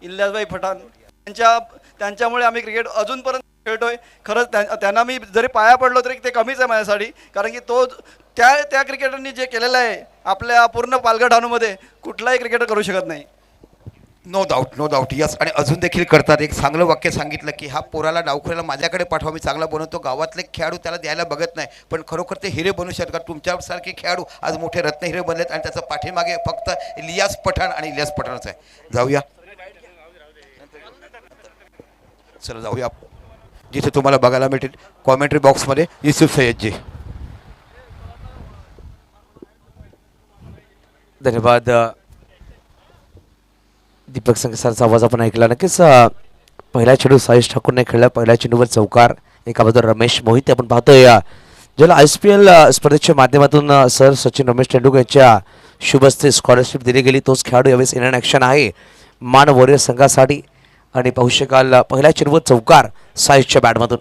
इलियासभाई पठाण त्यांच्यामुळे आम्ही क्रिकेट अजूनपर्यंत खेळतोय. खरंच त्यांना मी जरी पाया पडलो तरी ते कमीच आहे माझ्यासाठी, कारण की तो त्या क्रिकेटरनी जे केलेलं आहे आपल्या पूर्ण पालघर डहाणूमध्ये कुठलाही क्रिकेटर करू शकत नाही. No doubt, no doubt. Yes. आणि अजून देखील करतात. एक चांगलं वाक्य सांगितलं की हा पोराला डावखुऱ्याला माझ्याकडे पाठवा, मी चांगला बनवतो. गावातले खेळाडू त्याला द्यायला बघत नाही, पण खरोखर ते हिरे बनू शकतात. तुमच्यासारखे खेळाडू आज मोठे रत्न हिरे बनलेत आणि त्याचा पाठीमागे फक्त इलियास पठाण आणि इलियास पठाणच आहे. जाऊया, चला जाऊया जिथे तुम्हाला बघायला मिळतील कॉमेंट्री बॉक्समध्ये युसुफ सय्यदजी. धन्यवाद दीपक संघसारचा आवाज आपण ऐकला. नक्कीच पहिला चेंडू साईश ठाकूरने खेळला. पहिल्या चेंडूवर चौकार. एका बाजूला रमेश मोहिते आपण पाहतोय ज्याला IPL स्पर्धेच्या माध्यमातून सर सचिन रमेश तेंडुलकर यांच्या शुभ हस्ते स्कॉलरशिप दिली गेली. तोच खेळाडू यावेळेस इन ॲक्शन आहे मान वॉरियर संघासाठी. आणि पाहू शकाल पहिल्या चेंडूवर चौकार साईशच्या बॅटमधून.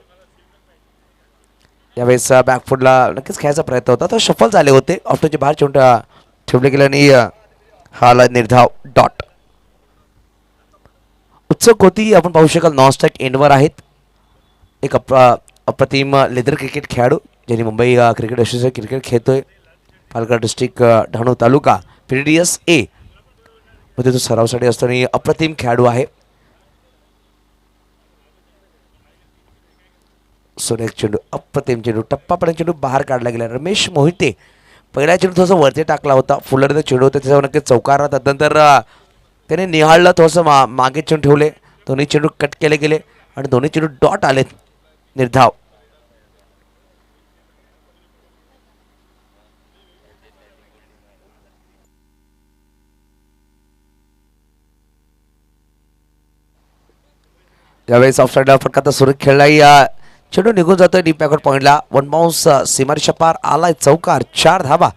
यावेळेस बॅकफुटला नक्कीच खेळायचा प्रयत्न होता, तर सफल झाले होते. ऑफ्टरच्या बाहेर चेंडू ठेवले गेले आणि हा निर्धाव डॉट. उत्सुक होती आपण पाहू शकाल नॉनस्टॅक एंडवर आहेत. एक अप्रतिम लेदर क्रिकेट खेळाडू ज्यांनी मुंबई क्रिकेट असोसिएशन क्रिकेट खेळतोय. Palghar district Dahanu taluka PDDS A मध्ये तो सरावसाठी असतो आणि अप्रतिम खेळाडू आहे. सुरेख चेंडू, अप्रतिम चेंडू, टप्पापर्यंत चेंडू बाहेर काढला गेला. रमेश मोहिते पहिला चेंडू थोडासा वरती टाकला होता. फुलर चेंडू होता त्याच्यावर नक्कीच चौकार. त्यानंतर त्याने निहाळला थोडंसं मागे चेंडू ठेवले. दोन्ही चेंडू कट केले गेले आणि दोन्ही चेंडू डॉट आलेत. निर्धाव. यावेळेस ऑफसाईडला फटका सुरेख खेळला. या चेंडू निघून जातोय डीप बॅकवर्ड पॉईंटला. वन बाउन्स सीमारेषा पार आलाय. चौकार. 4 धाबा.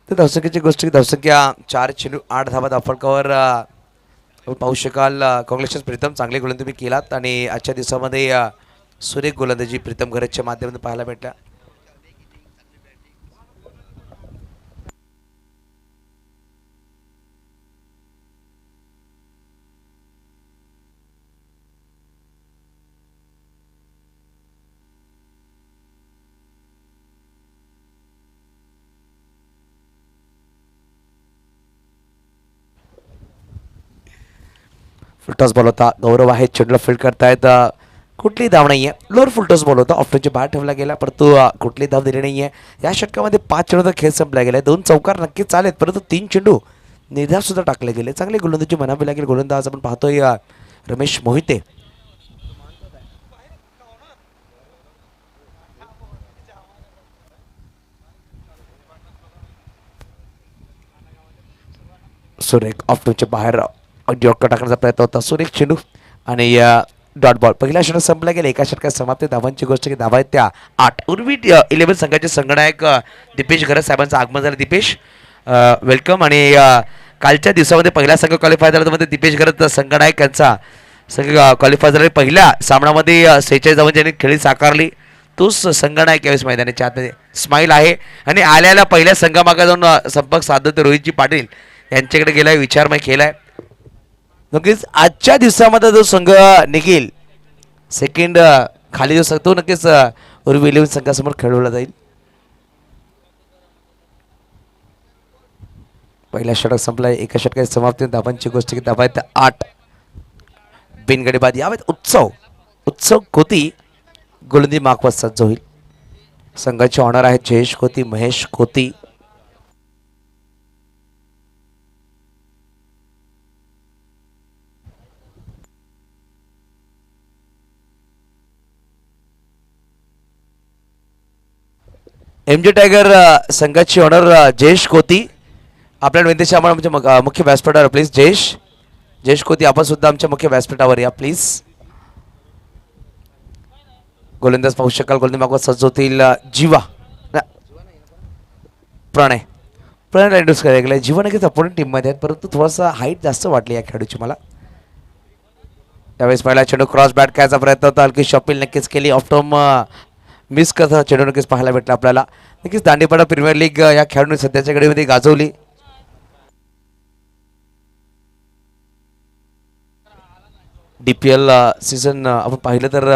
धावसंख्येची गोष्ट की धावसंख्या 4 चेंडू 8 धाबा धावफलकावर पाहू शकाल. कॉंग्रॅच्युलेशन प्रीतम, चांगले गोलंदाजी तुम्ही केलात आणि आजच्या दिवसामध्ये सुरेख गोलंदाजी प्रीतम घरच्या माध्यमातून पाहायला भेटल्या. फुलटॉस बॉल होता. गौरव आहे चेंडूला फील्ड करतायत. कुठली धाव नाही आहे. लोअर फुलटॉस बॉल होता. ऑफ्टरची बाहेर ठेवला गेला परंतु कुठली धाव दिली नाही आहे. या षटकामध्ये 5 चेंडूचा खेळ संपला गेला. 2 चौकार नक्कीच चालेत परंतु 3 चेंडू निर्धाव सुद्धा टाकले गेले. चांगले गोलंदाजी म्हणावे लागेल. गोलंदाज आपण पाहतोय रमेश मोहिते. सुरेख ऑफ्टरच्या बाहेर डॉट टाकण्याचा प्रयत्न होता. सुरेख चेंडू आणि डॉट बॉल. पहिला षटक संपला गेला. एका षटकात समाप्ती. धावांची गोष्ट की धावा आहेत त्या 8. उर्वी 11 संघाचे संगणक दीपेश घरत साहेबांचं आगमन झालं. दीपेश वेलकम. आणि कालच्या दिवसामध्ये पहिला संघ क्वालिफाय झाला त्यामध्ये दीपेश घरत संगणक यांचा संघ क्वालिफाय झाला. पहिल्या सामन्यामध्ये 46 धावांची यांनी खेळी साकारली. तोच संगणक यावेळेस मैदानाच्या आतमध्ये स्माईल आहे आणि आल्याला पहिल्या संघामागे जाऊन संपर्क साधत रोहितजी पाटील यांच्याकडे गेलाय. विचारमय केलाय. नक्कीच आजच्या दिवसामध्ये जो संघ निघेल सेकंड खाली जो तो नक्कीच उर्वी 11 संघासमोर खेळवला जाईल. पहिला षटक संपलाय. एका षटकाची समाप्ती. धावांची गोष्ट की धावा आहेत 8. बिनगडी बाद. यावेळेस उत्सव खोती गोलंदाजी मागवत सज्ज होईल. संघाचे ऑनर आहेत जयेश खोती, महेश खोती. MJ टायगर संघाचे ऑनर जयेश खोती. आपल्या विनंतीचे आम्हाला आमच्या मुख्य व्यासपीठावर प्लीज. जयेश खोती आपण सुद्धा आमच्या मुख्य व्यासपीठावर या प्लीज. गोलंदाज पाहू शकाल गोलंदाज सज्ज होतील जीवा प्रणय प्रणय इंट्रोड्यूस करायला गेला. जीवा नक्कीच अपोनंट टीममध्ये आहेत परंतु थोडासा हाईट जास्त वाटली या खेळाडूची मला. त्यावेळेस पहिला चेंडू क्रॉस बॅट करायचा प्रयत्न होता. हलकी शॉपिल नक्कीच केली. ऑफ्टॉम मिस करता चेंडू नक्कीच पाहायला भेटला आपल्याला. नक्कीच दांडीपाडा प्रीमियर लीग या खेळाडूने सध्याच्या घडीमध्ये गाजवली. DPL सीझन आपण पाहिलं तर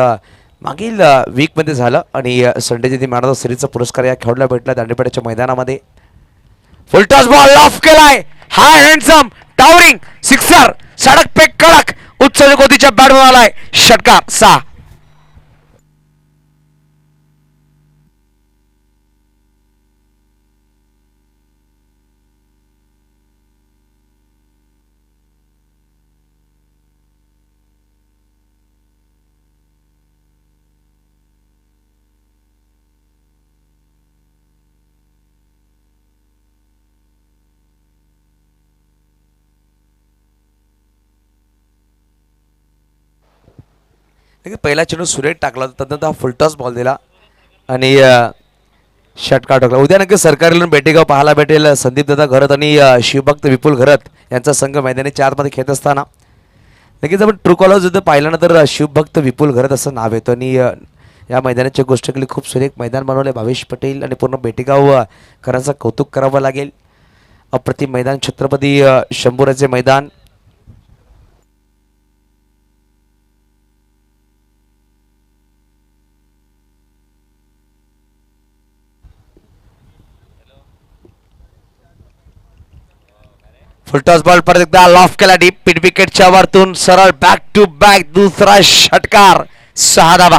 मागील वीकमध्ये झालं आणि संडेच्या ती मॅन ऑफ द सिरीजचा पुरस्कार या खेळाडूला भेटला दांडीपाड्याच्या मैदानामध्ये. फुलटॉस बॉल ऑफ केलाय. हा हँडसम टावरिंग सिक्सर सडक पे कडक उच्च गतीच्या बॅटवर आलाय. षटकार 6. पहिला चेंडू सुरेख टाकला त्यानंतर हा फुलटॉस बॉल दिला आणि षटकार टाकला. उद्या नक्की सरकारी बेटेगाव पाहायला भेटेल. संदीप दादा घरत आणि शिवभक्त विपुल घरत यांचा संघ मैदानी 4 मध्ये खेळत असताना नक्कीच आपण ट्रू कॉलर सुद्धा पाहिल्यानंतर शिवभक्त विपुल घरत असं नाव येतं आणि या मैदानाची गोष्ट केली. खूप सुरेख मैदान बनवले. भावेश पटेल आणि पूर्ण बेटेगाव घराचं कौतुक करावं लागेल. अप्रतिम मैदान छत्रपती शंभूराजे मैदान. फुलटॉस बॉल परत एकदा लॉफ केला डीप पिट विकेटच्या वरतून सरळ बॅक टू बॅक दुसरा षटकार 6 धावा.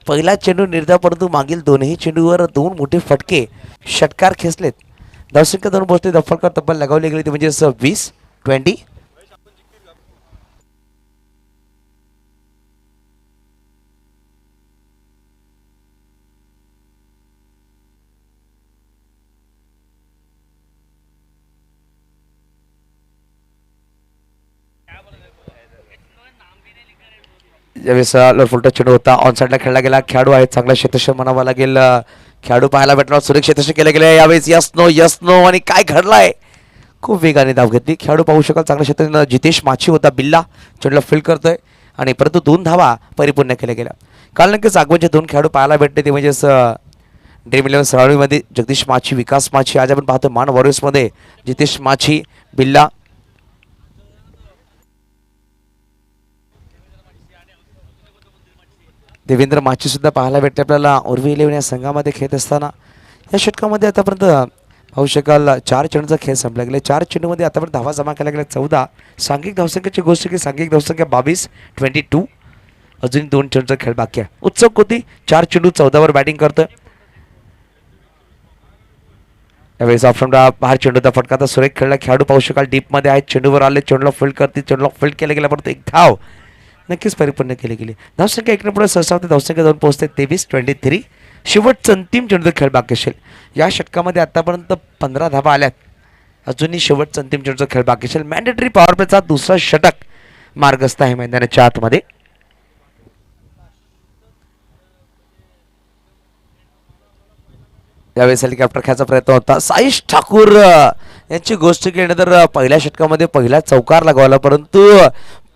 पहिला चेंडू निर्धाव परंतु मागील दोनही चेंडूवर 2 मोठे फटके षटकार खेचलेत. धावसंख्या 2 पोहोचते. दफलकर तब्बल लगावली गेली ती म्हणजे 20-20. ज्यावेळेस फुलटॉस चेंडू होता ऑन साईडला खेळला गेला. खेळाडू आहे चांगला क्षेत्रक्षण म्हणावा लागेल. खेळाडू पाहायला भेटला. सुरेख क्षेत्रक्षण केले गेले. यावेळेस यस नो आणि काय घडलाय. खूप वेगाने धाव घेतली. खेळाडू पाहू शकाल चांगल्या क्षेत्रात जितेश माछी होता. बिल्ला चेंडूला फील्ड करतोय आणि परंतु 2 धावा परिपूर्ण केल्या गेल्या. काल नक्कीच आगवनचे 2 खेळाडू पाहायला भेटले ते म्हणजेच ड्रीम 11 सराडीमध्ये जगदीश माछी विकास माछी. आज आपण पाहतो मान वॉरियर्समध्ये जितेश माछी बिल्ला. देवेंद्र माची सुद्धा पाहायला भेटते आपल्याला. उर्वी 11 या संघामध्ये खेळत असताना या षटकामध्ये आतापर्यंत पाहू शकाल 4 चेंडूचा खेळ संपला गेला. 4 चेंडूमध्ये आतापर्यंत धावा जमा केल्या गेल्या 14. सांघिक धावसंख्येची गोष्ट की सांघिक धावसंख्या 22-22. अजून 2 चेंडूचा खेळ बाकी आहे. उत्सुक होती. 4 चेंडू 14 बॅटिंग करतोय. त्यावेळेस ऑप्शनला बाहेर चेंडूचा फटका तर सुरेख खेळला. खेळाडू पाहू शकाल डीपमध्ये आहेत. चेंडूवर आले. चेंडूला फील्ड करते. चेंडूला फील्ड केला गेला परंतु 1 धाव नक्कीच परिपूर्ण केली गेली. धावसंख्या 1 पुढे सहसा धावसंख्या 2 पोहोचते 23-23. शेवटचं अंतिम चेंडूचा खेळ बाकी असेल. या षटकामध्ये आतापर्यंत 15 धावा आल्यात. अजूनही शेवटचं अंतिम चेंडूचा खेळ बाकी असेल. मॅन्डेटरी पॉवर प्लेचा दुसरा षटक मार्गस्थ आहे मैदानाच्या आतमध्ये. त्यावेळेस हेलिकॉप्टर खेळायचा प्रयत्न होता. साईश ठाकूर यांची गोष्ट केली तर पहिल्या षटकामध्ये पहिला चौकार लगावला परंतु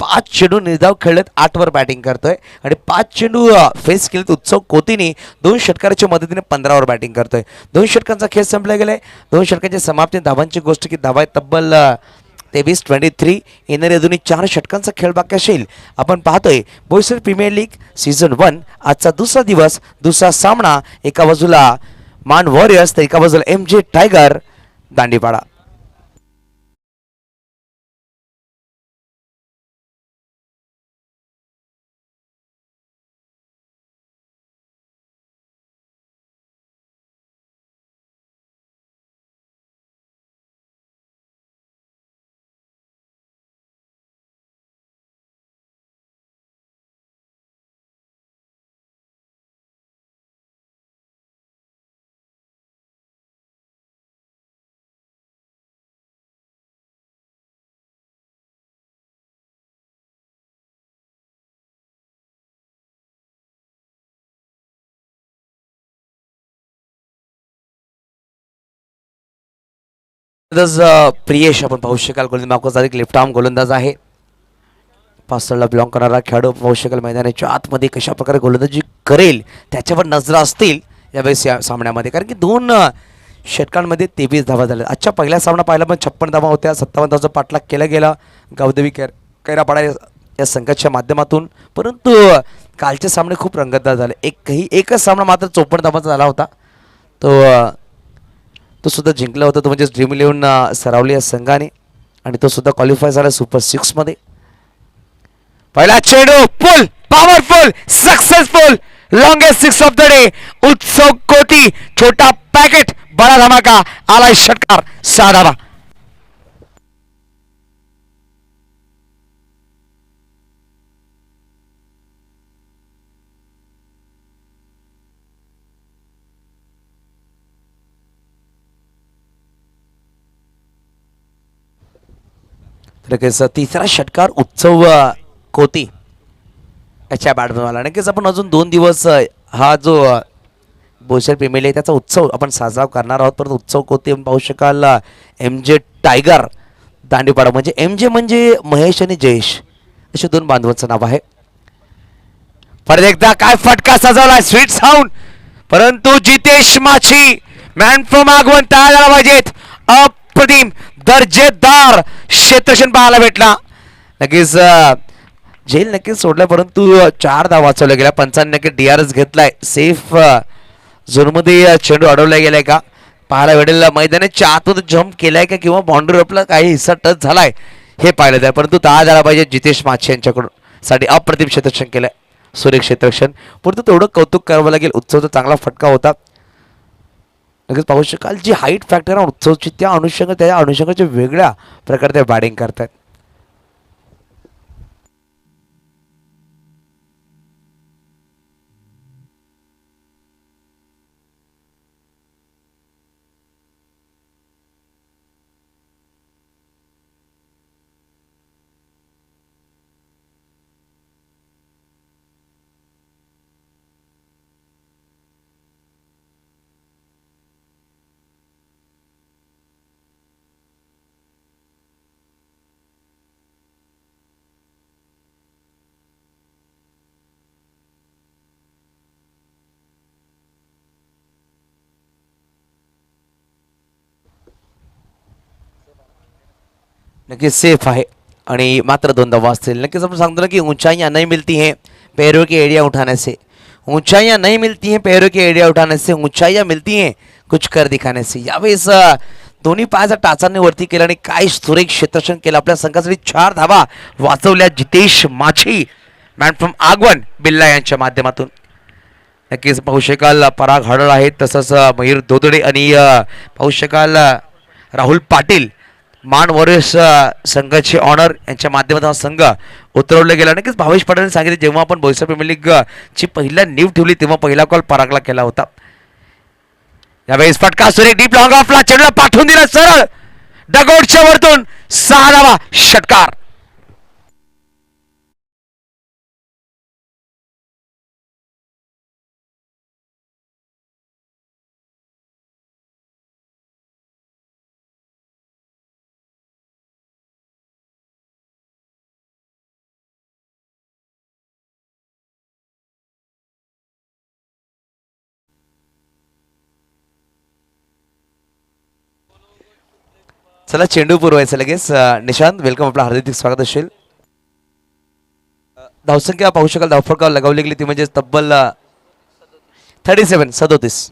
5 चेंडू निर्धाव खेळत 8 वर बॅटिंग करतोय आणि 5 चेंडू फेस केलेत. उत्सव कोतीनी 2 षटकाराच्या मदतीने 15 वर बॅटिंग करतोय. 2 षटकांचा खेळ संपला गेलाय. 2 षटकांच्या समाप्ती धावांची गोष्ट की धावा तब्बल 23-23. येणारे अजूनही 4 षटकांचा खेळ बाकी असेल. आपण पाहतोय बोईसर प्रीमियर लीग सीझन 1 आजचा दुसरा दिवस. दुसरा सामना एका बाजूला मान वॉरियर्स तर एका बाजूला MJ टायगर दांडीपाडा. प्रियेश आपण पाहू शकाल गोलंदाज मार्कस अधिक लेफ्ट आर्म गोलंदाज आहे. पासळला बिलॉंग करणारा खेळाडू पाहू शकाल मैदानाच्या आतमध्ये कशा प्रकारे गोलंदाजी करेल त्याच्यावर नजरा असतील यावेळेस या सामन्यामध्ये, कारण की 2 षटकांमध्ये 23 धावा झाल्या. आजच्या पहिला सामना पाहिला पण 56 धावा होत्या. 57 धावाचा पाठलाग केला गेला गावदेवी कैरापाडा या संघाच्या माध्यमातून. परंतु कालचे सामने खूप रंगतदार झाले. एकच सामना मात्र 54 धावांचा झाला होता. तो सुद्धा जिंकला होता, तो म्हणजे ड्रीम 11 सरावली या संघाने, आणि तो सुद्धा क्वालिफाय झाला सुपर 6मध्ये. पहिला चेंडू pull powerful successful longest 6 of the day. उत्सव कोटी छोटा पॅकेट बडा धमाका आलाय षटकार 6 धावा. लगेच तिसरा षटकार उत्सव कोती याच्या बॅटमॅन आला. नक्कीच आपण अजून 2 दिवस हा जो बोईसर प्रीमियर लीग त्याचा उत्सव आपण साजरा करणार आहोत. परंतु उत्सव कोती आपण पाहू शकाल MJ टायगर दांडीपाडा, म्हणजे MJ म्हणजे महेश आणि जयेश असे 2 बांधवांचं नाव आहे. परत एकदा काय फटका सजवला स्वीट साऊंड, परंतु जितेश माछी मॅन फ्रॉम आगवन तयार झाला पाहिजेत. अप्रतिम दर्जेदार क्षेत्रक्षण पाहायला भेटला. नक्कीच झेल नक्कीच सोडला, परंतु 4 धावा वाचवल्या गेल्या. 95 DRS घेतलाय. सेफ झोनमध्ये चेंडू अडवला गेलाय का पाहायला भेटेल. मैदानाच्या आतमध्ये जम्प केलाय का किंवा बाउंड्री आपला काही हिस्सा टच झालाय हे पाहिलं जाईल. परंतु 10 झाला पाहिजे जितेश माछी यांच्याकडून साठी अप्रतिम क्षेत्रक्षण केलंय सुरेख क्षेत्रक्षण. परंतु तेवढं कौतुक करावं लागेल. उत्सवचा चांगला फटका होता. नक्कीच पाहू शकाल जी हाईट फॅक्टर आहे उत्सवची त्या अनुषंगाच्या वेगळ्या प्रकारे ते बॅटिंग करतात. नक्कीच सेफ आहे आणि मात्र 2 धावा असतील. नक्कीच आपण सांगतो ना की ऊंचाइयाँ नहीं मिलती हैं पैरों की एड़ियाँ उठाने से, ऊंचाइयाँ नहीं मिलती हैं पैरों की एड़ियाँ उठाने से, ऊंचाइयाँ मिलती हैं कुछ कर दिखाने से. यावेळेस दोन्ही पायाचा टाचाने वरती केला आणि काय सुरेख क्षेत्रक्षण केलं. आपल्या संघासाठी 4 धावा वाचवल्या जितेश माछी मॅन फ्रॉम आगवन बिल्ला यांच्या माध्यमातून. नक्कीच पाहू शकाल पराग हडळ आहेत, तसंच मयूर दोदडे आणि पाहू शकाल राहुल पाटील मान वॉरियर्स संघाचे ऑनर यांच्या माध्यमातून हा संघ उतरवला गेला. नक्कीच भावेश पाटील सांगितले जेव्हा आपण बोईसर प्रीमियर लीग ची पहिला नीव ठेवली तेव्हा पहिला कॉल परागला केला होता. यावेळेस फटका सुरेख डीप लॉंग ऑफला चेंडूला पाठवून दिला सरळ डगआउटच्या वरतून 6 धावा षटकार. चला चेंडू पुरवायचं लगेच. निशांत वेलकम, आपलं हार्दिक स्वागत असेल. धावसंख्या पाहू शकाल धावफटका लगावली गेली ती म्हणजे तब्बल 37.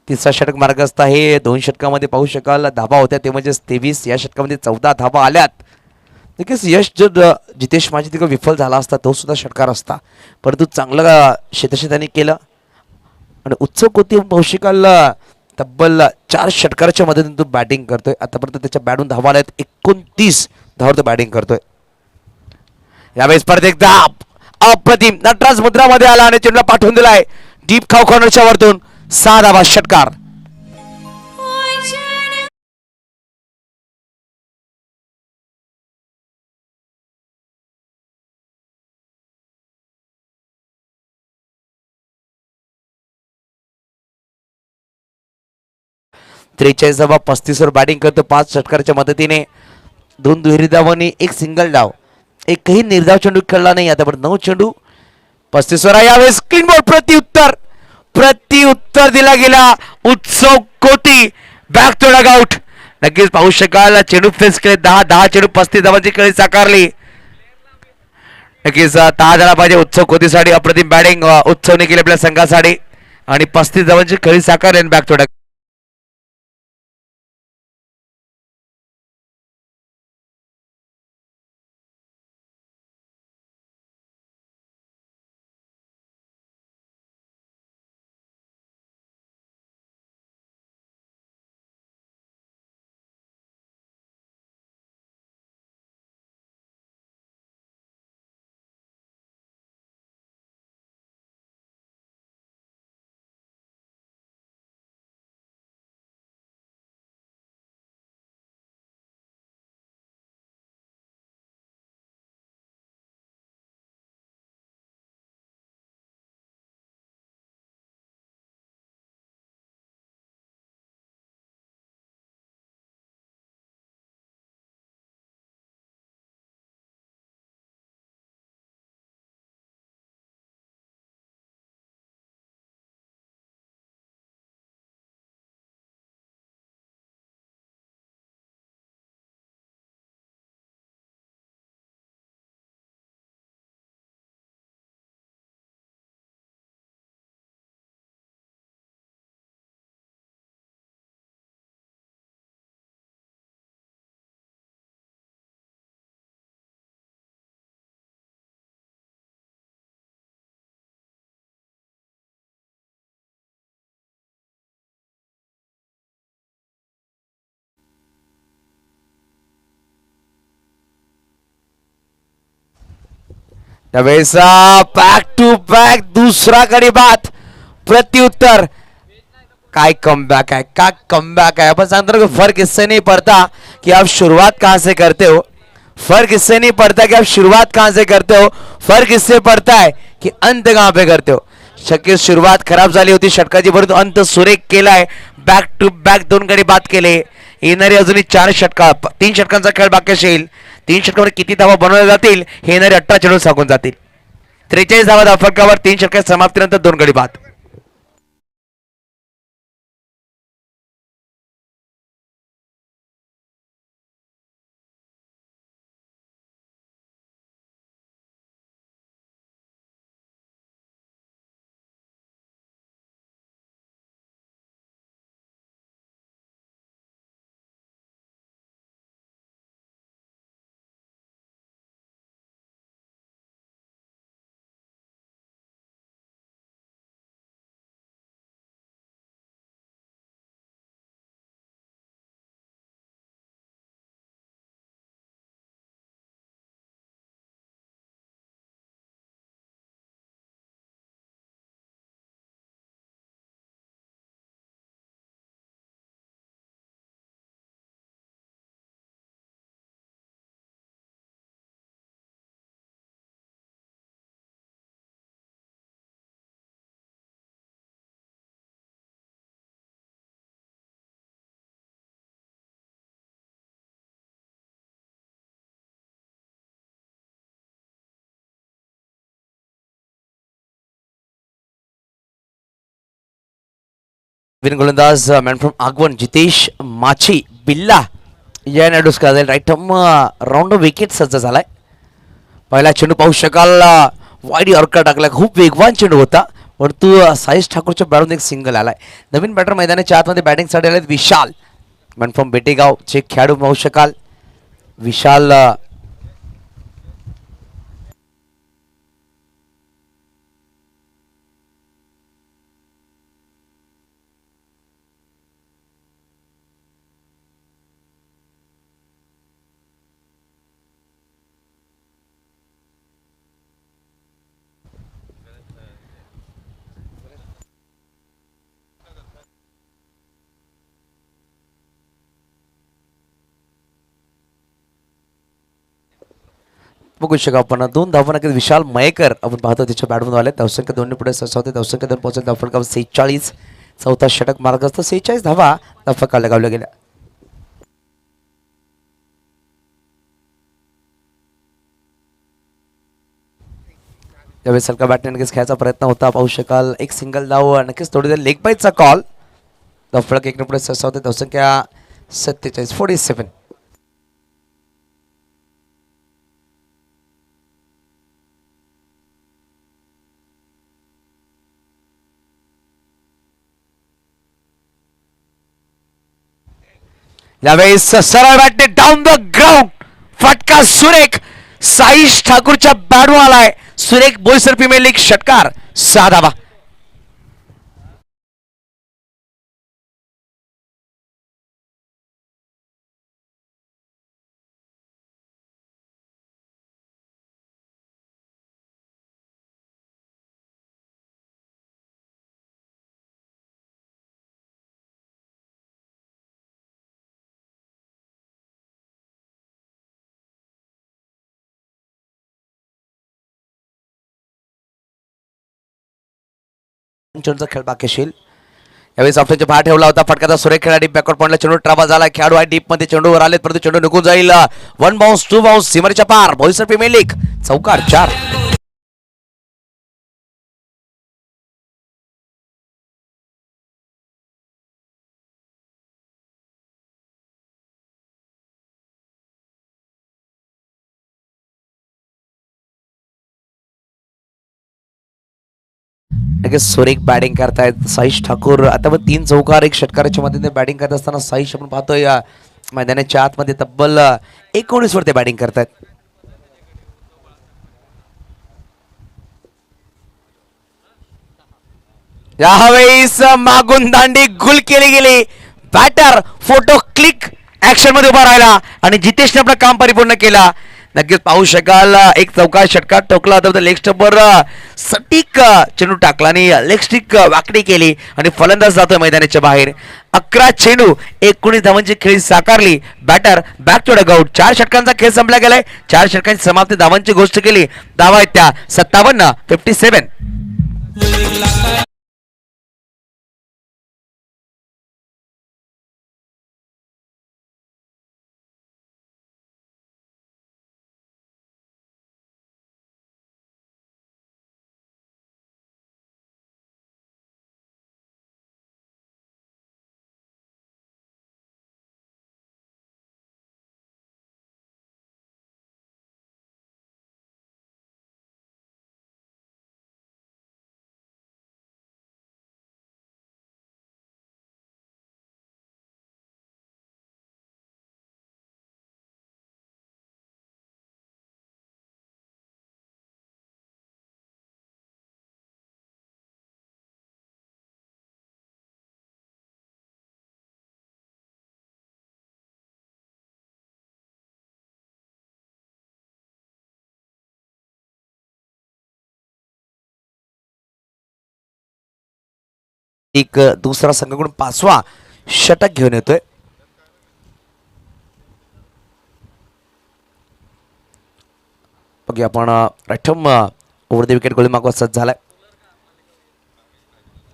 तिसरा षटक मार्गस्थ आहे. 2 षटकामध्ये पाहू शकाल धावा होत्या ते म्हणजे 23. या षटकामध्ये 14 धावा आल्यात. नक्कीच यश जर जितेश माझी तिकडे विफल झाला असता तो सुद्धा षटकार असता, परंतु चांगलं क्षेत्रक्षण त्यांनी केलं. आणि उत्सव कोती पाहू शकाल तब्बल 4 षटकाराच्या मदतीने तो बॅटिंग करतोय. आतापर्यंत त्याच्या बॅटून धावा आल्यात 29 धावावर तो बॅटिंग करतोय. यावेळेस परत एकदा अप्रतिम नटराज मुद्रामध्ये आला आणि चेंडूला पाठवून दिलाय डीप खाऊ कॉर्नरच्या वरतून 6 धावा षटकार. 43 35 बॅटिंग करतो 5 षटकाराच्या मदतीने 2 दुहेरी धाव आणि 1 सिंगल डाव. एकही निर्धाव चेंडू खेळला नाही आतापर्यंत 9 चेंडू. 35 यावेळेस क्लीन बॉल प्रत्युत्तर दिला गेला. उत्सव कोटी बॅक टू डग आउट. नक्कीच पाहू शकाल चेंडू फेस केले 10 चेंडू 35 धावांची खेळी साकारली. नक्कीच ताज झाला पाहिजे उत्सव कोटीसाठी. अप्रतिम बॅटिंग उत्सवने केली आपल्या संघासाठी आणि 35 धावांची खेळी साकारली बॅक टू डग. त्यावेळेस बॅक टू बॅक दूसरा गडी बाद प्रत्युत्तर. काय कमबैक है, क्या कमबैक है. अपन सांगतो ना फर्क इससे नहीं पड़ता कि आप शुरुआत कहां से करते हो. फर्क इससे नहीं पड़ता कि आप शुरुआत कहां से करते हो. फर्क इससे पड़ता है कि अंत कहां पे करते हो. शक्य सुरुवात खराब झाली होती षटकाची परंतु अंत सुरेख केलाय. बॅक टू बॅक 2 गडी बाद केले. येणारे अजूनही 4 षटका 3 षटकांचा खेळ बाकी असेल. 3 षटकावर किती धावा बनवल्या जातील हे येणारे 18 चेंडू सांगून जातील. 43 धावा धावफलकावर 3 षटकाच्या समाप्तीनंतर 2 गडी बाद. गोलंदाज मॅन फ्रॉम आगवण जितेश माची बिल्ला या नाडूस का राईट राऊंड विकेट सज्ज झालाय. पहिला चेंडू पाहू शकाल वाईड यॉर्कर टाकला. खूप वेगवान चेंडू होता परंतु साईश ठाकूरच्या बॅटून एक सिंगल आलाय. नवीन बॅटर मैदानाच्या आतमध्ये बॅटिंगसाठी आले विशाल मॅन फ्रॉम बेटेगाव चे खेळाडू पाहू शकाल. विशाल बघू शकतो आपण 2 धावा विशाल मयेकर आपण पाहतो त्याच्या बॅटमधून आले. धावसंख्या 2 पुढे 6 होते. धावसंख्या 2 पोहोचत धावफलकावर 46. चौथा षटक मार्गस्थ 46 धावा फटका लगावल्या गेल्या. त्यावेळेस हलका बॅटने नक्कीच खेळायचा प्रयत्न होता. पाहू शकाल एक सिंगल धाव नक्कीच थोडी लेग बाईटचा कॉल. फलक एक पुढे सरसावते धावसंख्या 47 47. यावेळेस सरळ बॅटने डाऊन द ग्राउंड फटका सुरेख साईश ठाकूरच्या बॅटवर आलाय. सुरेख बोईसर प्रीमियर लीग षटकार 6 धावा. चेंडूचा खेळ बाकी असेल. यावेळेस ऑप्शनच्या बाहेर ठेवला होता. फटकाचा सुरेख खेळाडी बॅकवर्ड पॉइंटला चेंडू ट्राव्हल झाला. खेळाडू आहे डीप मध्ये चेंडूवर आलेत परंतु चेंडू निघून जाईल. 1 बाउन्स 2 बाउन्स सीमारेच्या पार. बोईसर प्रीमियर लीग चौकार 4. लगेच सुरेख बॅटिंग करतायत साईश ठाकूर. आता पण 3 चौकार 1 षटकाराच्या मदतीने बॅटिंग करत असताना साईश आपण पाहतोय या मैदानाच्या आतमध्ये तब्बल 19 वर ते बॅटिंग करतायत. यावेळेस मागून दांडी गुल केली गेली. बॅटर फोटो क्लिक ऍक्शन मध्ये उभा राहिला आणि जितेशने आपलं काम परिपूर्ण केला. नक्कीच पाहू शकाल एक चौकार षटकार टोकला होता. लेग स्टंपवर सटीक चेंडू टाकला आणि लेग स्टिक वाकडी केली आणि फलंदाज जातोय मैदानाच्या बाहेर. 11 चेंडू 19 धावांची खेळी साकारली. Batter back to dugout. 4 षटकांचा खेळ संपला गेलाय. 4 षटकांची समाप्ती धावांची गोष्ट केली. धावा आहेत त्या 57 57. एक दुसरा संघाकडून 5वा षटक घेऊन येतोय. बघूया आपण प्रथम ओव्हर द विकेट गोळी मागवा सज्ज झालाय.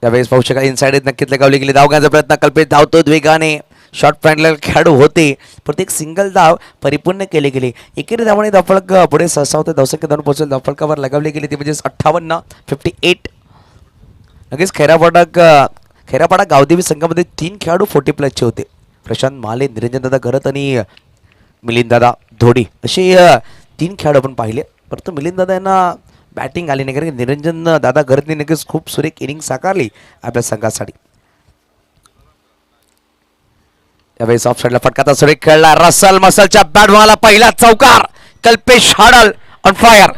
त्यावेळेस पाहू शकाल इनसाइड नक्कीच लगावली गेली. धाव घेण्याचा प्रयत्न कल्पित धावतो वेगाने. शॉर्ट पॉइंटला खेळाडू होते पण एक सिंगल धाव परिपूर्ण केली गेली. एकेरी धावाने धावफलक पुढे सहसावते धावसंख्या धरून पोहोचेल. धावफलकावर लगावली गेली ती म्हणजे 58 58. नक्कीच खैरापाडा गावदेवी संघामध्ये 3 खेळाडू 40+ होते. प्रशांत माले, निरंजनदादा घरत आणि मिलिंददादा धोडी असे 3 खेळाडू आपण पाहिले. परंतु मिलिंददादा यांना बॅटिंग आली नाही कारण निरंजन दादा घरतने नक्कीच खूप सुरेख इनिंग साकारली आपल्या संघासाठी. त्यावेळेस ऑफ साईडला फटकाचा सुरेख खेळला. रसल मसलच्या बॅटबॉलला पहिला चौकार. कल्पेश हाडल ऑन फायर.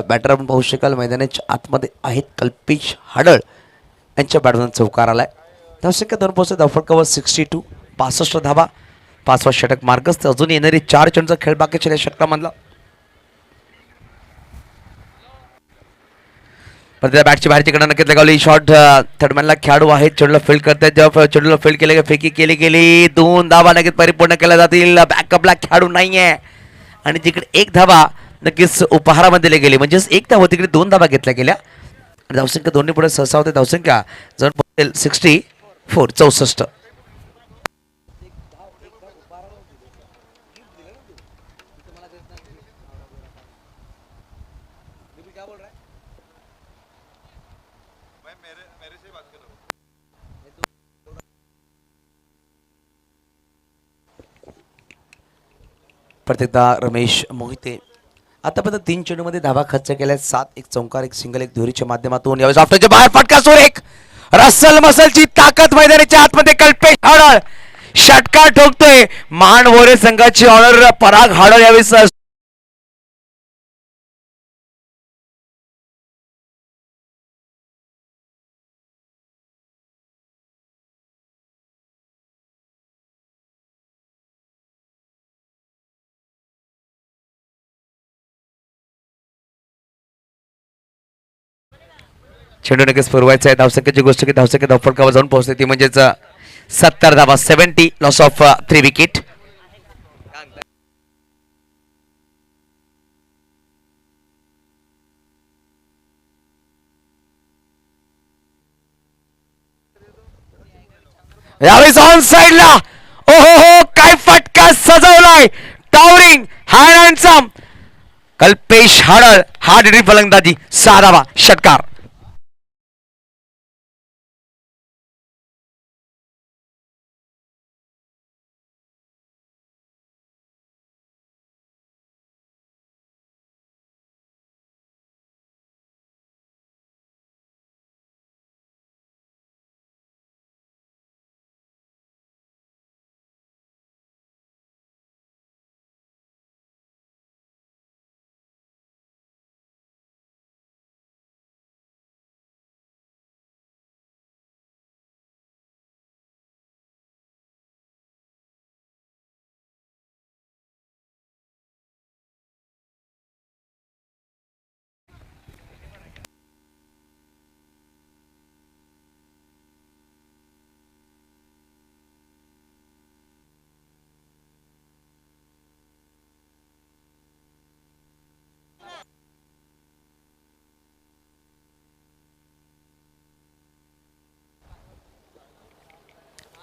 बॅटर आपण पाहू शकाल मैदानाच्या आतमध्ये आहेत कल्पेश हाडळ यांच्या बॅटमधून चौकार आलाय. धावसंख्या धरून पोहोचत धावफलकावर 62 65 धावा. 5वा षटक मार्गस्थ. अजून येणारे 4 चेंडूचा खेळ बाकी षटकामधला. पण त्या बॅटची बाहेरची कडे नक्कीच लगावली शॉट थर्डमॅनला खेळाडू आहेत चेंडूला फील्ड करतात जेव्हा चेंडूला फील्ड केले फेकी केली गेली 2 धावा नक्कीच परिपूर्ण केल्या जातील बॅकअपला खेळाडू नाहीये आणि तिकडे 1 धावा नक्कीच उपहारामध्ये दिली गेली म्हणजेच 1 धावा तिकडे 2 धावा घेतल्या गेल्या धावसंख्या दोन्ही पुढे सहसा होते धावसंख्या जर 64 64 प्रत्येकदा रमेश मोहिते आतापर्यंत 3 चेंडूमध्ये धावा खर्च केल्या 7 एक चौकार एक सिंगल एक दुहेरीच्या माध्यमातून यावेळेस आफ्टरच्या बाहेर फटका सुरेख रसल मसलची ताकद मैदानाच्या आतमध्ये कल्पेश हाडळ षटकार ठोकतोय मान वोरे संघाची ऑनर पराग हाडळ यावेळेस चेंडू नक्कीच पुरवायचा आहे धावसंख्येची गोष्ट की धावसंख्या धावफटकावर जाऊन पोहोचते ती म्हणजेच 70 धावा 70 लॉस ऑफ 3 विकेट यावेळेस ऑन साइडला ओहो हो काय फटका सजवलाय टावरिंग हँड हँडसम कल्पेश हाडळ हा डिरी फलंदाजी 6 धावा षटकार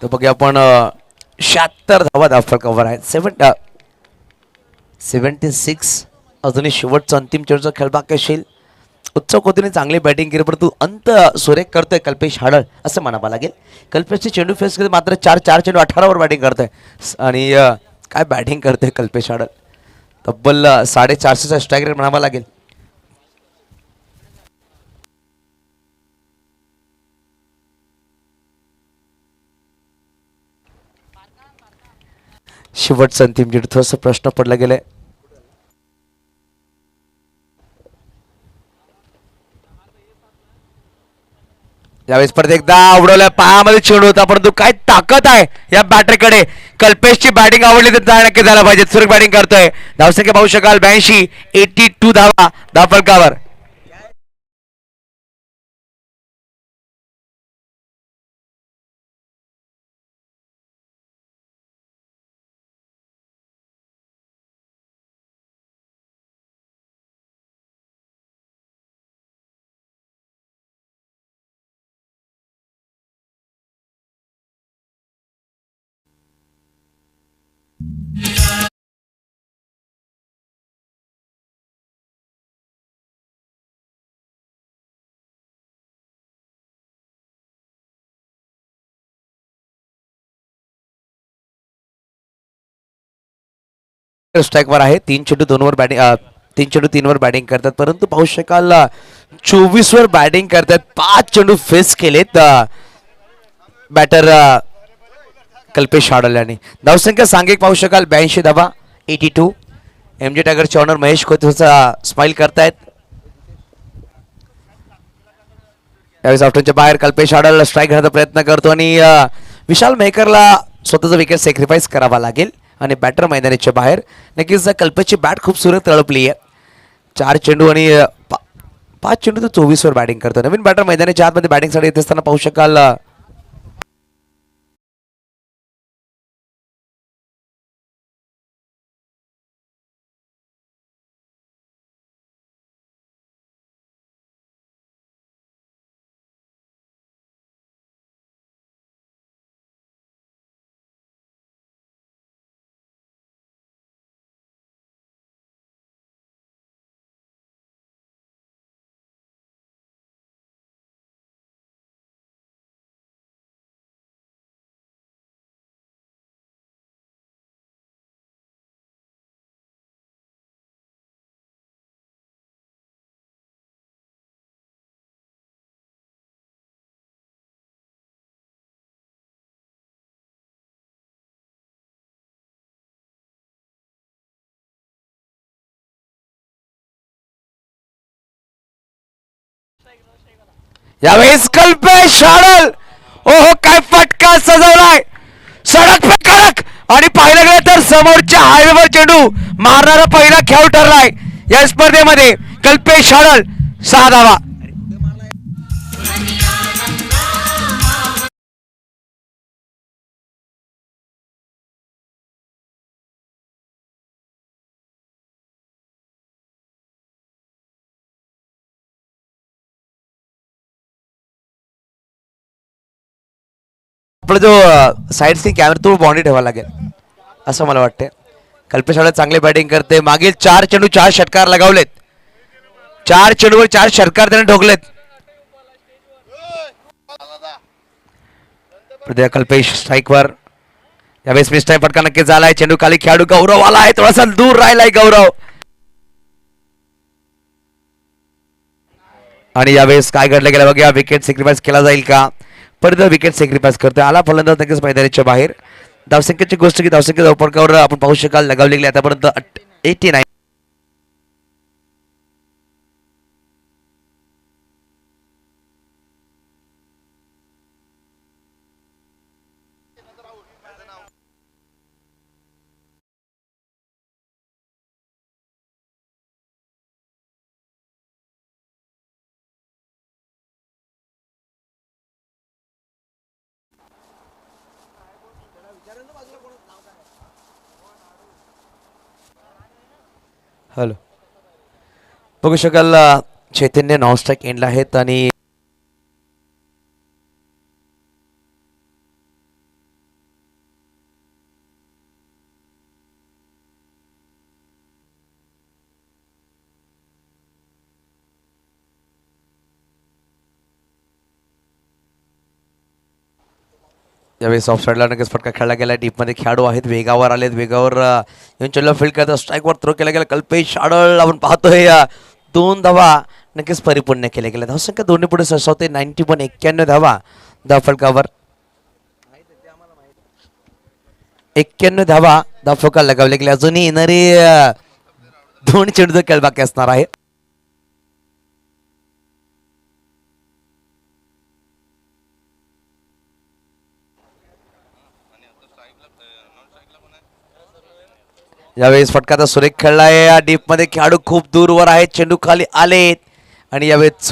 तर बघूया आपण 76 धावा धावफलकावर आहेत 76 अजूनही शेवटचा अंतिम चेंडूचा खेळ बाकी असेल उत्सव कोहलीने चांगली बॅटिंग केली परंतु अंत सुरेख करतोय कल्पेश हाडळ असं म्हणावं लागेल कल्पेशचे चेंडू फेस केले मात्र 4 चेंडू 18 वर बॅटिंग करतोय आणि काय बॅटिंग करतोय कल्पेश हाडळ तब्बल 450चा स्ट्राईक रेट म्हणावा लागेल शेवटचा अंतिम चेंडू थोडासा प्रश्न पडला गेलाय यावेळेस परत एकदा उडवल्या पायामध्ये चेंडू होता परंतु काय ताकद आहे या बॅटरकडे कल्पेशची बॅटिंग आवडली तर नक्की झाला पाहिजे सुरेख बॅटिंग करतोय धावसंख्या पाहू शकाल 82 82 धावा धावफलकावर स्ट्राईक वर आहे 3 चेंडू 2 वर बॅटिंग 3 चेंडू 3 वर बॅटिंग करतात परंतु पाहू शकाल 24 वर बॅटिंग करतात 5 चेंडू फेस केलेत बॅटर कल्पेश हाडळ यांनी धावसंख्या सांघिक पाहू शकाल 82 धावा 82 एमजी टायगरचे ऑनर महेश खोतेचा स्माइल करतायत यावेळेस आफ्टरच्या बाहेर कल्पेश हाडळ स्ट्राईक घेण्याचा प्रयत्न करतो आणि विशाल मेहकरला स्वतःचा विकेट सॅक्रिफाईस करावा लागेल आणि बॅटर मैदानाच्या बाहेर नक्कीच कल्पेशची बॅट खूप सुरेख तळपली आहे 4 चेंडू आणि 5 चेंडू तो 24 वर बॅटिंग करतो. नवीन बॅटर मैदानाच्या आतमध्ये बॅटिंगसाठी येत असताना पाहू शकाल यावेळेस कल्पेश शाडल. ओहो काय फटका सजवलाय. सडक पे कडक आणि पाहिलं गेलं तर समोरच्या हायवेवर चेंडू मारणारा पहिला खेळ ठरलाय या स्पर्धेमध्ये. कल्पेश शाडल 6 धावा. आपला जो साईड सीन कॅमेरा तो बाउंड्री ठेवावा लागेल असं मला वाटतं. कल्पेश शाडल चांगली बॅटिंग करते. मागील 4 चेंडू 4 षटकार लगावलेत. 4 चेंडूवर 4 षटकार त्याने ठोकलेत. कल्पेश स्ट्राईकवर. यावेळेस मिस टाइम फटका नक्कीच झालाय. चेंडू खाली खेळाडू गौरव आला आहे. थोडासा दूर राहिलाय गौरव. आणि यावेळेस काय घडलं गेलं बघा. विकेट सॅक्रिफाईस केला जाईल का. परत विकेट सॅक्रिफाईस करतोय. आला फलंदाज नक्कीच मैदानाच्या बाहेर. धावसंख्येची गोष्ट की धावसंख्येच्या उपरकावर आपण पाहू शकाल लगावली गेली आतापर्यंत 89. हॅलो बघू शकाल चैतन्य नॉन स्ट्राईक एंडला आहेत आणि यावेळेस ऑफ साईडला नक्कीच फटका खेळला गेला. डीपमध्ये खेळाडू आहेत. वेगावर आलेत. वेगावर येऊन चेंडूला फील्ड करतात. स्ट्राईकवर थ्रो केला गेला. कल्पेश शाडल आपण पाहतोय 2 धावा नक्कीच परिपूर्ण केल्या गेल्या. धावसंख्या दोन्ही पुढे सरसावते. 91 91 धावा धाव फलकावर. 91 धावा धाव फलकाला लगावले गेले. अजूनही येणारे 2 चेंडूचा खेळ बाकी असणार आहे. यावेळेस फटका तर सुरेख खेळलाय. डीप मध्ये खेळाडू खूप दूरवर आहेत. चेंडू खाली आलेत आणि यावेळेस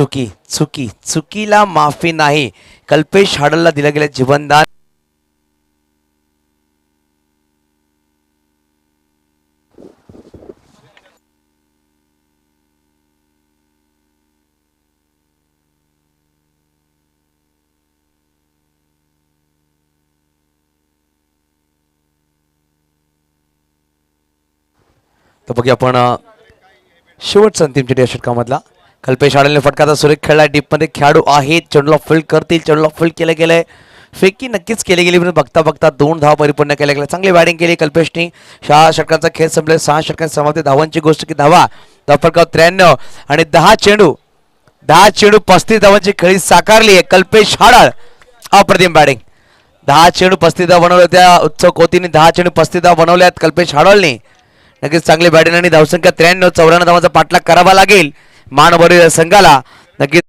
चुकीला माफी नाही. कल्पेश शाडलला दिलं गेलं जीवनदान. तर बघूया आपण शेवटचा अंतिम चेंडू या षटकामधला. कल्पेश शाडलने फटका तर सुरेख खेळला. डीपमध्ये खेळाडू आहेत. चेंडूला फील्ड करतील. चेंडूला फील्ड केलं गेलंय. फेकी नक्कीच केली गेली. पण बघता बघता 2 धावा परिपूर्ण केल्या गेल्या. चांगली बॅटिंग केली कल्पेशनी. 6 षटकांचा खेळ संपले. 6 षटकांच्या समाप्ती. धावांची गोष्ट की धावा फटकावर 93 आणि 10 चेंडू 35 धावांची खेळी साकारली आहे कल्पेश शाडल. अप्रतिम बॅटिंग. 10 चेंडू 35 धावा बनवल्या. त्या उत्सव कोहतीने 10 चेंडू 35 धावा बनवल्यात कल्पेश शाडलने. नक्कीच चांगली बॅटिंग आणि धावसंख्या 93 94 धावांचा पाठलाग करावा लागेल मानभर संघाला. नक्कीच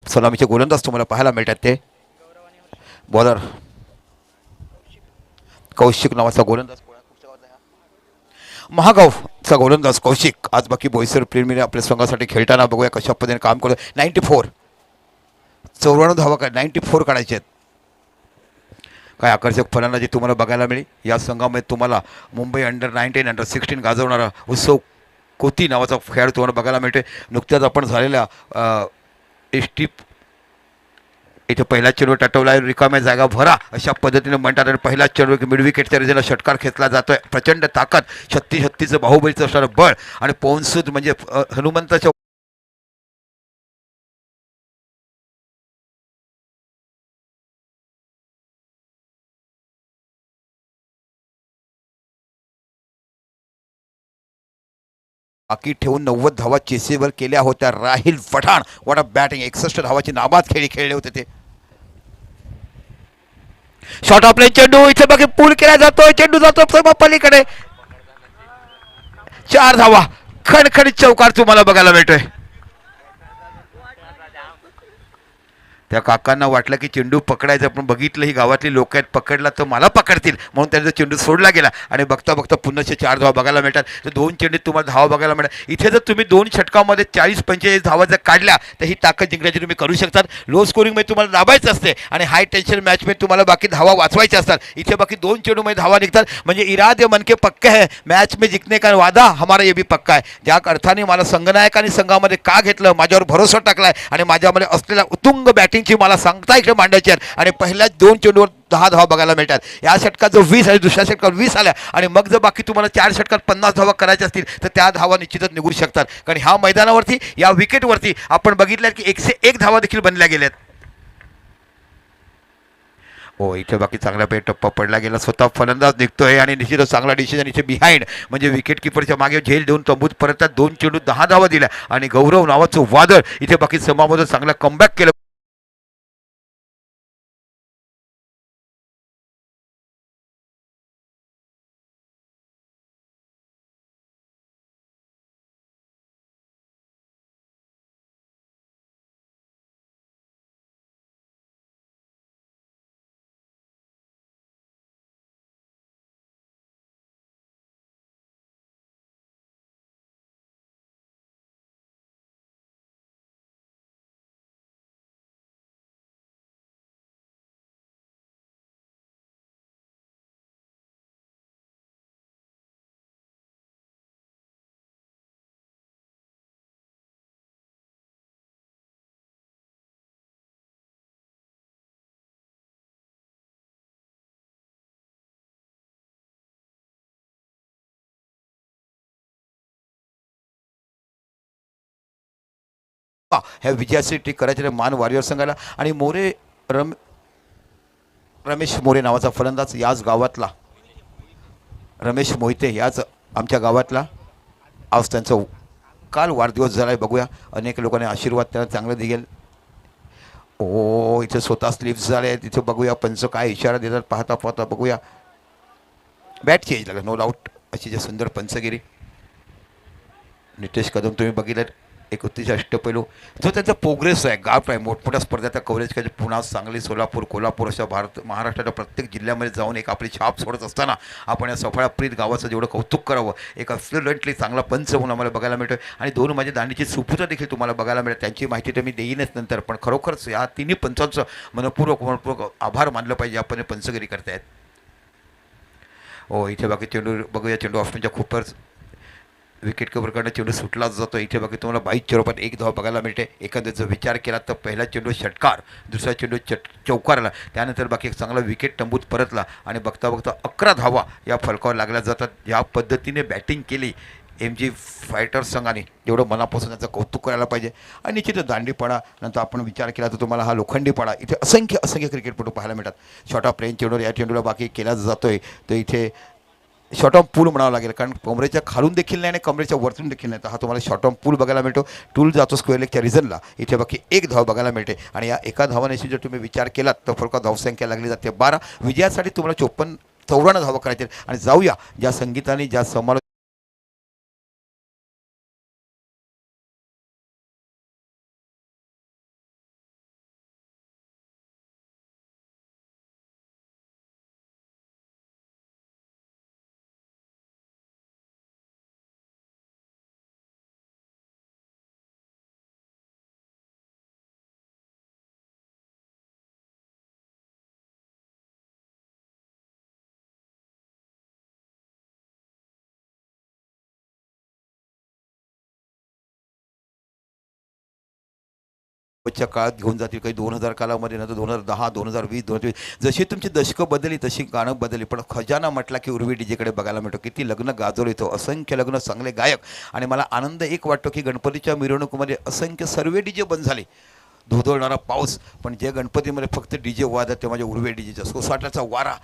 सलामीचे गोलंदाज तुम्हाला पाहायला मिळतात ते बॉलर कौशिक नावाचा गोलंदाज महागावचा गोलंदाज कौशिक आज बाकी बोईसर प्रेमीने आपल्या संघासाठी खेळताना बघूया कशा पद्धतीने काम करतो 94 94 धावा काय 94 काढायचे आहेत. काय आकर्षक फलंदाजी तुम्हाला बघायला मिळेल या संघामध्ये. तुम्हाला मुंबई अंडर-19 अंडर-16 गाजवणारा उत्सव कोती नावाचा खेळाडू तुम्हाला बघायला मिळते. नुकत्याच आपण झालेल्या एस टी इथे पहिला चेंडू टटवला आहे, रिकाम्या जागा भरा अशा पद्धतीने म्हणतात आणि पहिला चेंडू मिड विकेटच्या रिजेला षटकार खेचला जातोय. प्रचंड ताकद 36 बाहुबलीचं असणारं बळ आणि पोहनसूद म्हणजे हनुमंताच्या बाकी ठेवून 90 धावा चेसेवर केल्या होत्या. राहिल पठाण वॉट अ बॅटिंग 61 धावाची नाबाद खेळले होते ते. शॉर्ट ऑफ प्ले चेंडू इथे बाकी पूल केला जातोय. चेंडू जातो पलीकडे 4 धावा खणखणीत चौकार तुम्हाला बघायला मिळतोय. त्या काकांना वाटलं की चेंडू पकडायचा पण बघितलं ही गावातली लोक आहेत पकडला तर मला पकडतील म्हणून त्यांचा चेंडू सोडला गेला आणि बघता बघता पुन्हा 4 धावा बघायला मिळतात. तर 2 चेंडूत तुम्हाला धावा बघायला मिळतात. इथे जर तुम्ही 2 षटकामध्ये 40-45 धावा जर काढल्या तर ही ताकद जिंकण्याची तुम्ही करू शकतात. लो स्कोरिंगमध्ये तुम्हाला दाबायचं असते आणि हाय टेन्शन मॅचमध्ये तुम्हाला बाकी धावा वाचवायच्या असतात. इथे बाकी 2 चेंडूमध्ये धावा निघतात म्हणजे इरादे मन के पक्के है मॅच में जिंकने का वादा हमारा ये भी पक्का है. ज्या अर्थाने मला संघनायकाने संघामध्ये का घेतलं माझ्यावर भरोसा टाकलाय आणि माझ्यामध्ये असलेल्या उत्तुंग बॅटिंगची मला सांगता इकडे मांडायची आहे आणि पहिल्याच 2 चेंडूवर 10 धावा बघायला मिळतात. या षटकात जो 20 आहे दुसऱ्या षटकात 20 आल्या आणि मग जर बाकी तुम्हाला 4 षटकात 50 धावा करायच्या असतील तर त्या धावा निश्चितच निघू शकतात. कारण ह्या मैदानावरती या विकेटवरती आपण बघितलं की 101 धावा देखील बनल्या गेल्यात. हो इथे बाकी चांगला टप्पा पडला गेला. स्वतः फलंदाज निघतोय आणि निश्चितच चांगला डिसिजन इथे बिहाइंड म्हणजे विकेट किपरच्या मागे झेल देऊन तंबूत परततात. 2 चेंडू 10 धावा दिल्या आणि गौरव नावाचं वादळ इथे बाकी समामध्ये चांगला कमबॅक केलं. ह्या विजयासाठी करायचे मान वॉरियर संघाला आणि रमेश मोरे नावाचा फलंदाज याच गावातला रमेश मोहिते याच आमच्या गावातला आज त्यांचा काल वाढदिवस झाला आहे. बघूया अनेक लोकांनी आशीर्वाद त्याला चांगलं दिलेल. ओ इथे स्वतः स्लिप्स झाले आहेत. तिथे बघूया पंच काय इशारा देतात पाहता पाहता बघूया. बॅट चेंज लागला नो डाऊट अशी जे सुंदर पंचगिरी. नितेश कदम तुम्ही बघितलं 31 अष्टपैलू जो त्यांचा प्रोग्रेस आहे गाफ आहे. मोठमोठ्या स्पर्धेचा कव्हरेज करायचे पुणे सांगली सोलापूर कोल्हापूर अशा महाराष्ट्राच्या प्रत्येक जिल्ह्यामध्ये जाऊन एक आपली छाप सोडत असताना आपण या सफळाप्रीत गावाचं जेवढं कौतुक करावं एक फ्लुएंटली चांगला पंच म्हणून आम्हाला बघायला मिळतो. आणि 2 माझ्या दांडीची सुपुत्र देखील तुम्हाला बघायला मिळेल. त्यांची माहिती तर मी देईनच नंतर पण खरोखरच या तिन्ही पंचांचं मनपूर्वक आभार मानलं पाहिजे आपण पंचगिरी करतायत. हो इथे बाकी चेंडू बघूया. चेंडू ऑप्शनच्या खूपच विकेट कव्हरकडनं चेंडू सुटला जातो. इथे बाकी तुम्हाला 22 चेंडूपात 1 धाव बघायला मिळते. एखाद्या जर विचार केला तर पहिला चेंडू षटकार दुसरा चेंडू चौकारला त्यानंतर बाकी एक चांगला विकेट तंबूत परतला आणि बघता बघता 11 धावा या फलकावर लागल्या जातात. या पद्धतीने बॅटिंग केली MG फायटर्स संघाने एवढं मनापासून त्याचं कौतुक करायला पाहिजे. आणि निश्चितच दांडीपणा नंतर आपण विचार केला तर तुम्हाला हा लोखंडीपणा इथे असंख्य क्रिकेटपटू पाहायला मिळतात. शॉर्ट ऑफ प्लेन चेंडूवर या चेंडूला बाकी केला जातोय तर इथे शॉर्ट ऑफ पूल म्हणावं लागेल कारण कमरेच्या खालून देखील नाही आणि कमरेच्या वरतून देखील नाही. तर हा तुम्हाला शॉर्ट ऑफ पूल बघायला मिळतो. टूल जातो स्क्वेअर लेगच्या रिझनला. इथे बाकी 1 धाव बघायला मिळते आणि या एका धावानेशी जर तुम्ही विचार केलात तर फरका धावसंख्या लागली जाते 12. विजयासाठी तुम्हाला 54 धावा करायचे आणि जाऊया ज्या संगीताने ज्या समालोचना च्या काळात घेऊन जातील, काही 2000 कालामध्ये, नंतर 2010, 2020, 2020 जशी तुमची दशकं बदलली तशी गाणं बदलली. पण खजाना म्हटला की उर्वी डीजेकडे बघायला मिळतो. किती लग्न गाजवले तो, असंख्य लग्न, चांगले गायक. आणि मला आनंद एक वाटतो की गणपतीच्या मिरवणुकीमध्ये असंख्य सर्व डीजे बंद झाले, धोधोळणारा पाऊस, पण जे गणपतीमध्ये फक्त डीजे वाजत ते माझ्या उर्वे डीजेचा सोसाट्याचा वारा,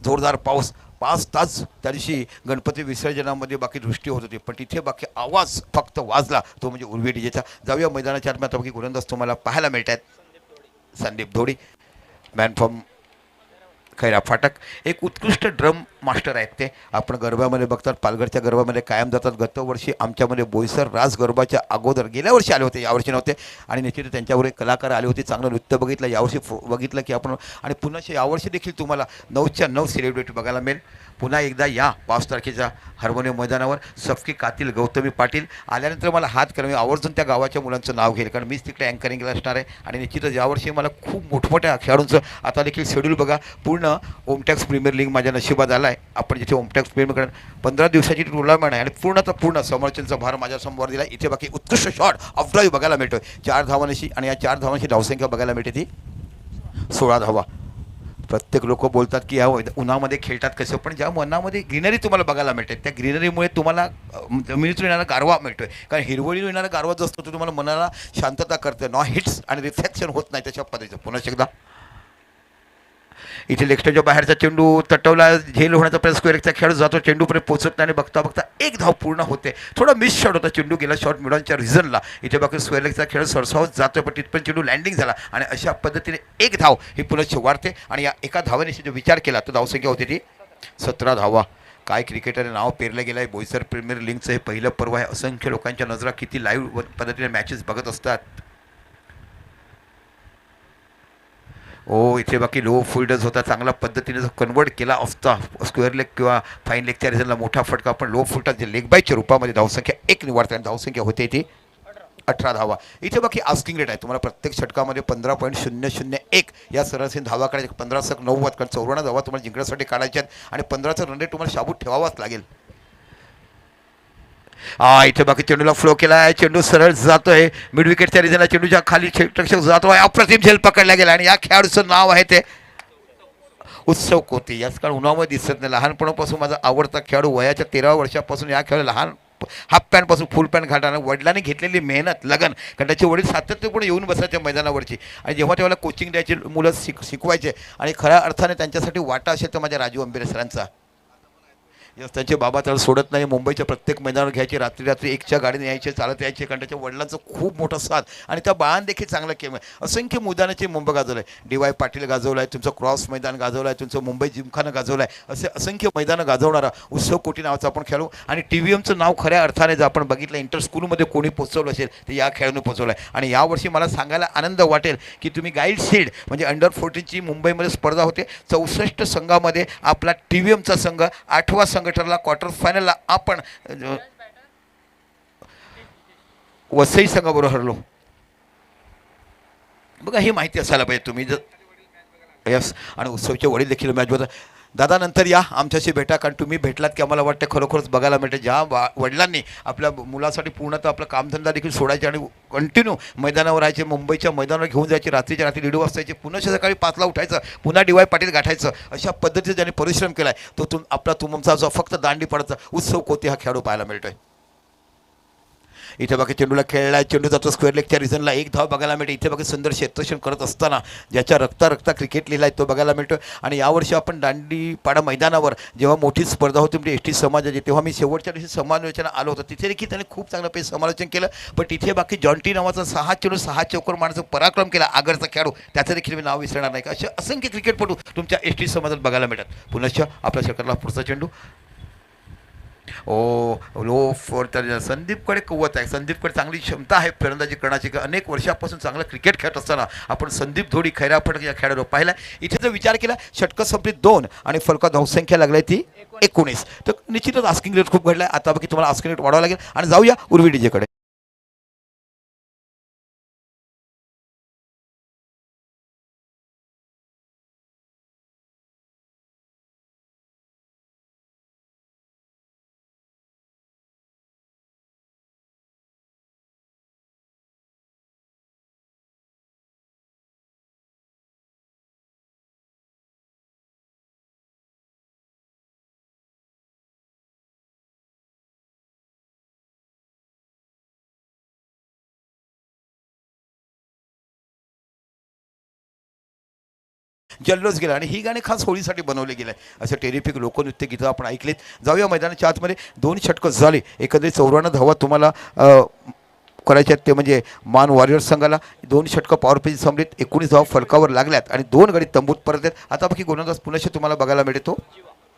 जोरदार पाऊस. 5 तास त्या दिवशी गणपती विसर्जनामध्ये बाकी दृष्टी होत होती, पण तिथे बाकी आवाज फक्त वाजला तो म्हणजे उर्वे डीजेचा. जाऊया मैदानाच्या आत. आता बाकी गोलंदाज तुम्हाला पाहायला मिळत आहेत. संदीप धोडी, मॅन फ्रॉम खैरा फाटक, एक उत्कृष्ट ड्रम मास्टर आहेत ते. आपण गरब्यामध्ये बघतात, पालघरच्या गरब्यामध्ये कायम जातात. गतवर्षी आमच्यामध्ये बोईसर रास गरबाच्या अगोदर गेल्या वर्षी आले होते, यावर्षी नव्हते. आणि निश्चित त्यांच्यावर एक कलाकार आले होते, चांगलं नृत्य बघितलं. यावर्षी बघितलं की आपण, आणि पुन्हा यावर्षी देखील तुम्हाला 9च्या 9 सेलिब्रिटी बघायला मिळेल. पुन्हा एकदा या 5 तारखेच्या हार्मोनियम मैदानावर. सफकी कातील गौतमी पाटील आल्यानंतर मला हात करा, मी आवर्जून त्या गावाच्या मुलांचं नाव घेईल, कारण मीच तिकडे अँकरिंगला असणार आहे. आणि निश्चितच यावर्षी मला खूप मोठमोठ्या खेळाडूंचं आता देखील शेड्यूल बघा. पूर्ण ओमटॅक्स प्रीमियर लीग माझ्या नशिबात आला आहे. आपण जिथे ओमटॅक्स प्रीमियर 15 दिवसाची टुर्नामेंट आहे आणि पूर्णचा पूर्ण समोरच्यांचा भार माझ्या समोर दिला. इथे बाकी उत्कृष्ट शॉट ऑफ ड्राईव्ह बघायला मिळतोय, 4 धावांशी. आणि या 4 धावांची धावसंख्या बघायला मिळते ती 16 धावा. प्रत्येक लोक बोलतात की या उन्हामध्ये खेळतात कसं, पण ज्या मनामध्ये ग्रीनरी तुम्हाला बघायला मिळते त्या ग्रीनरीमुळे तुम्हाला जमिनीतून येणारा गारवा मिळतोय. कारण हिरवळीतून येणारा गारवा जो असतो तो तुम्हाला मनाला शांतता करते, नॉ हिट्स आणि रिफ्लेक्शन होत नाही त्याच्या पद्धतीचं. पुन्हा एकदा इथे लेक्स्टरच्या बाहेरचा चेंडू तटवला, झेल होण्याचा प्रयत्न, स्क्वेअरचा खेळ जातो, चेंडूपर्यंत पोहोचत नाही आणि बघता बघता एक धाव पूर्ण होते. थोडा मिस शॉट होता, चेंडू गेला शॉट मिडॉनच्या रिझनला. इथे बाकी स्क्वेअरचा खेळ सरसावत जातोय, पण तिथपर्यंत चेंडू लँडिंग झाला आणि अशा पद्धतीने एक धाव ही पुन्हा वाढते. आणि या एका धावाने जो विचार केला तर धावसंख्या होती ती 17 धावा. काय क्रिकेटरने नाव पेरलं गेलं आहे. बोईसर प्रीमियर लीगचं हे पहिलं पर्व आहे. असंख्य लोकांच्या नजरा किती लाईव्ह पद्धतीने मॅचेस बघत असतात. इथे बाकी लो फुलडच होता, चांगल्या पद्धतीने कन्वर्ट केला असता स्क्वेअर लेग किंवा फाईन लेगच्या रिझनला मोठा फटका, पण लो फुलटा जे लेग बायच्या रूपामध्ये धावसंख्या 1 निवडते आणि धावसंख्या होते ती 18 धावा. इथे बाकी आस्किंग रेट आहे तुम्हाला प्रत्येक षटकामध्ये 15.001 या सरासरी धावा काढायच्या. 1590 कारण 54 धावा तुम्हाला जिंकण्यासाठी काढायच्या आहेत आणि 15चा रन रेट तुम्हाला शाबूत ठेवावाच लागेल. इथे बाकी चेंडूला फ्लो केला आहे, चेंडू सरळ जातोय मिड विकेटच्या रिझनला, चेंडूच्या खाली क्षेत्ररक्षक जातोय, अप्रतिम झेल पकडला गेला. आणि या खेळाडूचं नाव आहे ते उत्सव कोती. याच काळ उन्हामध्ये दिसत नाही. लहानपणापासून माझा आवडता खेळाडू, वयाच्या 13 वर्षापासून या खेळाडू लहान हाफ पॅन्टपासून फुल पॅन्ट घालताना वडिलांनी घेतलेली मेहनत, लगन, कारण त्याचे वडील सातत्यपूर्ण येऊन बसायच्या मैदानावरची आणि जेव्हा तेव्हा कोचिंग द्यायचे, मुलं शिकवायचे आणि खऱ्या अर्थाने त्यांच्यासाठी वाटा असेल तर माझ्या राजू अंबिरे सरांचा. त्यांचे बाबा त्याला सोडत नाही, मुंबईच्या प्रत्येक मैदानावर घ्यायचे, रात्री 1च्या गाडीने यायचे, चालत यायचे, कारण त्याच्या वडिलांचं खूप मोठा साथ आणि त्या बाळांनी देखील चांगलं केलं. असंख्य मैदानाचे मुंबई गाजवलं आहे. डी वाय पाटील गाजवलं आहे, तुमचं क्रॉस मैदान गाजवलं आहे, तुमचं मुंबई जिमखाना गाजवलं आहे. असे असंख्य मैदानं गाजवणारा उत्सव कोटी नावाचा आपण खेळू. आणि TVMचं नाव खऱ्या अर्थाने जर आपण बघितलं इंटर स्कूलमध्ये कोणी पोचवलं असेल तर या खेळाडूने पोचवलं आहे. आणि यावर्षी मला सांगायला आनंद वाटेल की तुम्ही गाईड सीड म्हणजे अंडर 14ची मुंबईमध्ये स्पर्धा होते. 64 संघामध्ये आपला TVMचा संघ 8वा संघ ठरला. क्वार्टर फायनलला आपण वसई संघाबरोबर हरलो. बघा ही माहिती असायला पाहिजे तुम्ही जर यस. आणि उत्सवचे वडील देखील मॅच बघा. दादा नंतर या आमच्याशी भेटा, कारण तुम्ही भेटलात की आम्हाला वाटतं खरोखरच बघायला मिळते. ज्या वडिलांनी आपल्या मुलासाठी पूर्णतः आपला कामधंदा देखील सोडायचे आणि कंटिन्यू मैदानावर राहायचे, मुंबईच्या मैदानावर घेऊन जायचे, रात्रीच्या रात्री 1:30 वाजता यायचे, पुन्हा सकाळी 5ला उठायचं, पुन्हा DY पाटील गाठायचं, अशा पद्धतीने ज्यांनी परिश्रम केला आहे तो आपला तुमचा जो फक्त दांडी पडायचा उत्सव कोती हा खेळाडू पाहायला मिळतोय. इथे बाकी चेंडूला खेळला आहे, चेंडू जातो स्क्वेअर लेगच्या रिझनला, 1 धाव बघायला मिळते. इथे बाकी सुंदर क्षेत्ररक्षण करत असताना ज्याच्या रक्ता क्रिकेट लिहिला आहे तो बघायला मिळतो. आणि यावर्षी आपण दांडीपाडा मैदानावर जेव्हा मोठी स्पर्धा होती म्हणजे ST समाजाची, तेव्हा मी शेवटच्या दिवशी समालोचना आलो होतो. तिथे देखील त्याने खूप चांगलं पैसे समालोचन केलं. पण तिथे बाकी जॉन्टी नावाचा 6 चेंडू 6 चौकर मारण्याचा पराक्रम केला आगरचा खेळाडू, त्याचं देखील मी नाव विसरणार नाही. असे असंख्य क्रिकेटपटू तुमच्या ST समाजात बघायला मिळतात. पुनश्च आपल्या सरकारला पुढचा चेंडू लो फॉर तर संदीपकडे कुवत आहे. संदीपकडे चांगली क्षमता आहे फलंदाजी करण्याची. अनेक वर्षापासून चांगलं क्रिकेट खेळत असताना आपण संदीप धोडी खैरा फटक या खेळाडू पाहिला. इथे जर विचार केला षटकं संपली 2 आणि फलका धावसंख्या लागली ती 19, तर निश्चितच आस्किंग रेट खूप घडला आहे. आता बाकी तुम्हाला आस्किंग रेट वाढवावं लागेल. आणि जाऊया उर्वी डीजेकडे. जल्लोष गेला आणि ही गाणी खास होळीसाठी बनवले गेले आहे. असं टेरिफिक लोकनृत्य गीतं आपण ऐकलीत. जाऊया मैदानाच्या आतमध्ये. 2 षटकं झाली, एकंदरीत 94 धावा तुम्हाला करायचे आहेत, ते म्हणजे मान वॉरियर्स संघाला. 2 षटकं पॉवर प्लेची संपलीत, 19 धावा फलकावर लागल्यात आणि 2 गडी तंबूत परत आहेत. आता बाकी गोलंदाज पुन्हा तुम्हाला बघायला मिळतो.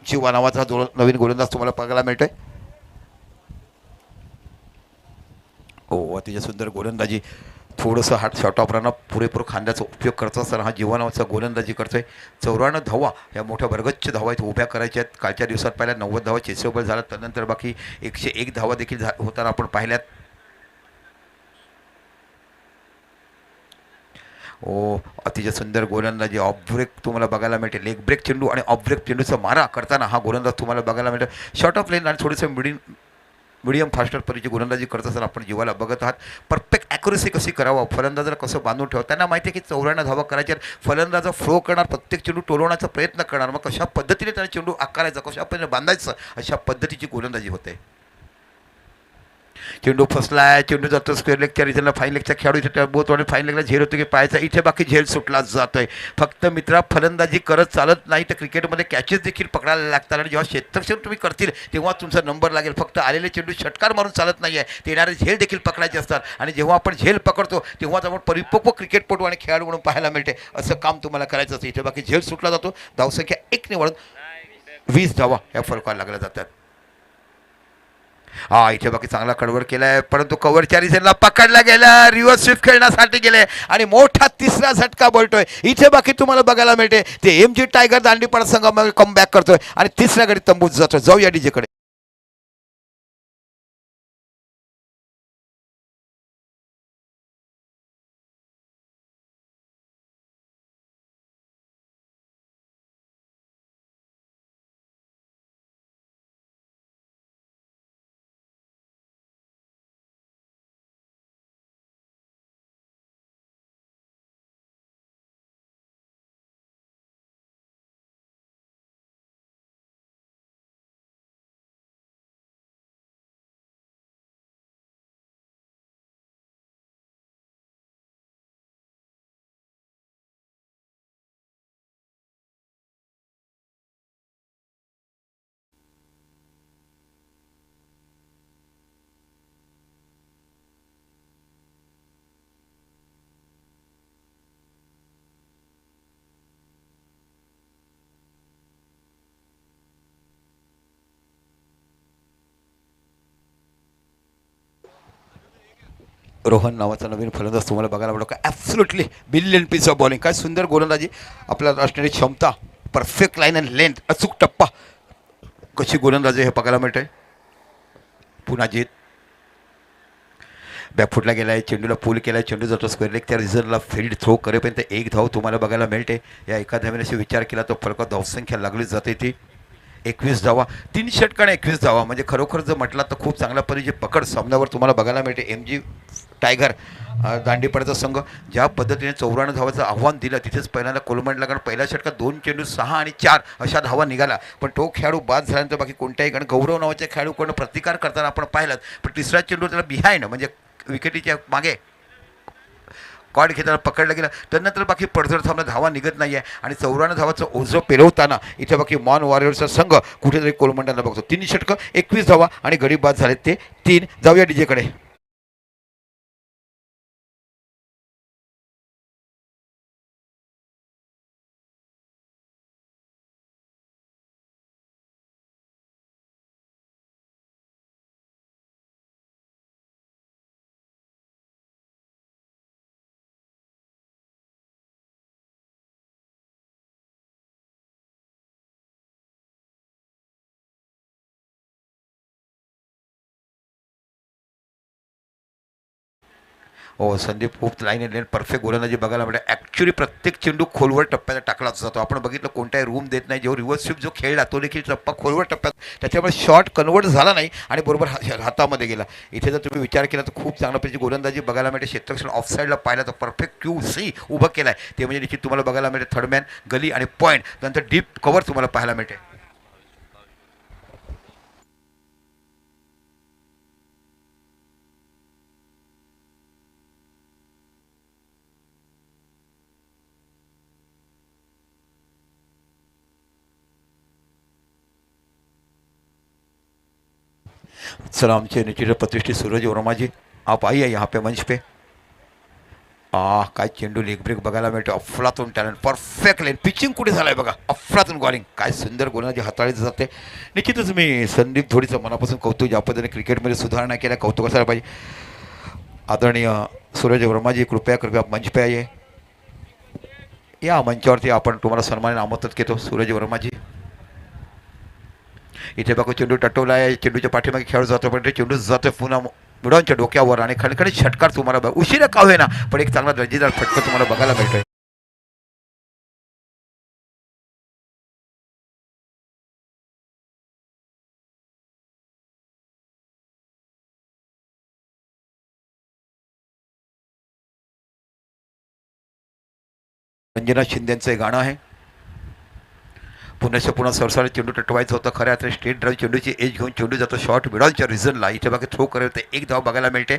जीवा नावाचा नवीन गोलंदाज तुम्हाला बघायला मिळतोय. हो, अतिशय सुंदर गोलंदाजी. थोडंसं हार्ट शॉर्ट ऑफ रनअप पुरेपूर खांद्याचा उपयोग करत असताना हा जीवा नावाचा गोलंदाजी करतोय. 94 धावा या मोठ्या भरगच्च धावा आहेत, उभ्या करायच्या आहेत. कालच्या दिवसात पहिल्या 90 धावा चेसेबल झाला, त्यानंतर बाकी 101 धावा देखील होताना आपण पाहिल्यात. ओ, अतिशय सुंदर गोलंदाजी. ऑफ ब्रेक तुम्हाला बघायला मिळते. लेग ब्रेक चेंडू आणि ऑफ ब्रेक चेंडूचा मारा करताना हा गोलंदाज तुम्हाला बघायला मिळतो. शॉर्ट ऑफ लेन आणि थोडंसं मिडियम फास्टर परीची गोलंदाजी करत असताना आपण जीवाला बघत आहात. परफेक्ट ॲक्युरेसी कशी करावं, फलंदाजाला कसं बांधून ठेवा. त्यांना माहिती आहे की 94 धावा करायच्या, फलंदाजा फ्लो करणार, प्रत्येक चेंडू टोलवण्याचा प्रयत्न करणार. मग कशा पद्धतीने त्याला चेंडू आकारायचा, कशा पद्धतीने बांधायचं, अशा पद्धतीची गोलंदाजी होते. चेंडू फसलाय, चेंडू जातो स्क्वेअर लेगच्या रिझनला. फाईन लेगच्या खेळाडू इथे बोत आणि फाईन लेगला झेल होतो की पाहायचा. इथे बाकी झेल सुटला जातोय. फक्त मित्रा, फलंदाजी करत चालत नाही, तर क्रिकेटमध्ये कॅचेस देखील पकडायला लागतात आणि जेव्हा क्षेत्ररक्षण तुम्ही करतील तेव्हा तुमचा नंबर लागेल. फक्त आलेले चेंडू षटकार मारून चालत नाही आहे, ते येणारे झेल देखील पकडायचे असतात. आणि जेव्हा आपण झेल पकडतो तेव्हाच आपण परिपक्व क्रिकेटपटू आणि खेळाडू म्हणून पाहायला मिळते. असं काम तुम्हाला करायचं असतं. इथे बाकी झेल सुटला जातो. धावसंख्या 1 ने वाढून 20 धावा या फलकाला लागल्या जातात. हा, इथे बाकी चांगला कडवड केलाय, परंतु कव्हरच्या रिझनला पकडला गेला. रिव्हर्स स्विफ्ट खेळण्यासाठी गेले आणि मोठा तिसरा झटका बोलतोय. इथे बाकी तुम्हाला बघायला मिळते ते MG टायगर दांडीपाडा संघामध्ये कमबॅक करतोय आणि तिसऱ्या गडी तंबूत जातोय. जाऊया डीजेकडे. रोहन नावाचा नवीन फलंदाज तुम्हाला बघायला मिळतो. काय absolutely brilliant piece of bowling. काय सुंदर गोलंदाजी, आपल्याला असणारी क्षमता, परफेक्ट लाईन अँड लेंथ, अचूक टप्पा, कशी गोलंदाजी हे बघायला मिळतंय. पुन्हा जीत बॅकफुटला गेला आहे, चेंडूला पूल केला आहे, चेंडू जातो स्क्वेअर लेग त्या रिझनला फील्ड थ्रो करेपर्यंत 1 धाव तुम्हाला बघायला मिळते. या एका धावेने अशी विचार केला तर फलकात धावसंख्या लागलीच जाते. ती 21 धावा, 3 षटकाने 21 धावा, म्हणजे खरोखर जर म्हटलं तर खूप चांगल्या परीची पकड सामन्यावर तुम्हाला बघायला मिळते. MG टायगर दांडीपाड्याचा संघ ज्या पद्धतीने 94 धावाचं आव्हान दिलं, तिथेच पहिल्यांदा कोलमडला. कारण पहिल्या षटकात 2 चेंडू 6 आणि 4 अशा धावा निघाला, पण तो खेळाडू बाद झाल्यानंतर बाकी कोणत्याही, कारण गौरव नावाच्या खेळाडूकडून प्रतिकार करताना आपण पाहिलं, पण तिसरा चेंडू त्याला बिहाइंड म्हणजे विकेटीच्या मागे कॉड घेताना पकडला गेला. त्यानंतर बाकी पडझड थांबला, धावा निघत नाही आहे आणि 94 धावाचं ओझं पेलवताना इथे बाकी मॉन वॉरियर्सचा संघ कुठेतरी कोलमंडला बघतो. 3 षटकं 21 धावा आणि गडी बाद झालेत ते 3. जाऊया डीजेकडे. हो, संदीप खूप लाईन लेन परफेक्ट गोलंदाजी बघायला मिळते. ॲक्च्युली प्रत्येक चेंडू खोलवर टप्प्यात टाकलाच जातो. आपण बघितलं कोणत्याही रूम देत नाही. जेव्हा रिव्हर्स स्विप जो खेळला तो देखील टप्पा खोलवर टप्प्यात, त्याच्यामुळे शॉट कन्वर्ट झाला नाही आणि बरोबर हातामध्ये गेला. इथे जर तुम्ही विचार केला तर खूप चांगल्या प्रकारची गोलंदाजी बघायला मिळते. क्षेत्ररक्षण ऑफसाईडला पाहिला तर परफेक्ट QC उभं केला आहे, ते म्हणजे निश्चित तुम्हाला बघायला मिळते. थर्डमॅन, गली आणि पॉईंट, नंतर डीप कव्हर तुम्हाला पाहायला मिळते. चला आमचे निश्चित प्रतिष्ठित सूरज वर्माजी आप आइए यहाँ पे मंच पे. काय चेंडू लेग ब्रेक बघायला मिळतो. अफलातून टॅलेंट, परफेक्ट लेन, पिचिंग कुठे झालंय बघा, अफलातून बॉलिंग, काय सुंदर गोलंदाजी हाताळली जाते. निश्चितच मी संदीप धोडीचं मनापासून कौतुक, ज्या पद्धतीने क्रिकेटमध्ये सुधारणा केल्या कौतुक असायला पाहिजे. आदरणीय सूरज वर्माजी कृपया कृपया मंच पे आइए. या मंचावरती आपण तुम्हाला सन्मानाने आमंत्रित करतो सूरज वर्माजी. इथे बघा चेंडू टटवला आहे, चेंडूच्या पाठीमागे खेळू जातो पण ते चेंडू जातो पुन्हा मिडॉनच्या डोक्यावर आणि खणखणीत षटकार तुम्हाला उशिरा का होईना पण एक चांगला दर्जेदार फटका तुम्हाला बघायला मिळतोय. रंजना शिंदेचं हे गाणं आहे. पुन्हा पुन्हा सरसाला चेंडू टटवायचं होतं, खऱ्या अर्थाने स्ट्रेट ड्राईव्ह चेंडूची एज घेऊन चेंडू जातो शॉर्ट मिडॉनच्या रिझनला. इथे बाकी थ्रो करत एक धाव बघायला मिळते.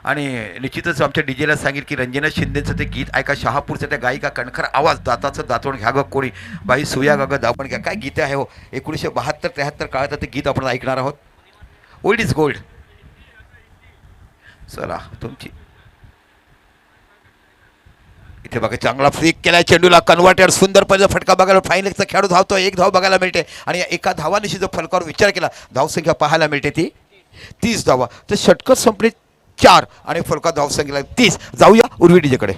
आणि निश्चितच आमच्या डीजेला सांगेल की रंजना शिंदेचं ते गीत ऐका, शहापूरचं त्या गायिका कणखर आवाज, दाताचं दातवण घ्या ग कोणी, बाई सुया ग दापण घ्या, काय गीत आहे हो. 1972-73 काळात ते गीत आपण ऐकणार आहोत. Old is gold. चला तुमची इथे बघा चांगला फ्लिक केलाय चेंडूला, कन्व्हर्टेड सुंदर पहिला फटका बघायला, फायनलचा खेळाडू धावतो, एक धाव बघायला मिळते. आणि या एका धावानिशी जर फलकावर विचार केला धावसंख्या पाहायला मिळते ती 30 धावा. तर षटकर संपले 4 आणि फलका धावसंख्येला 30. जाऊया उर्वी डीजेकडे.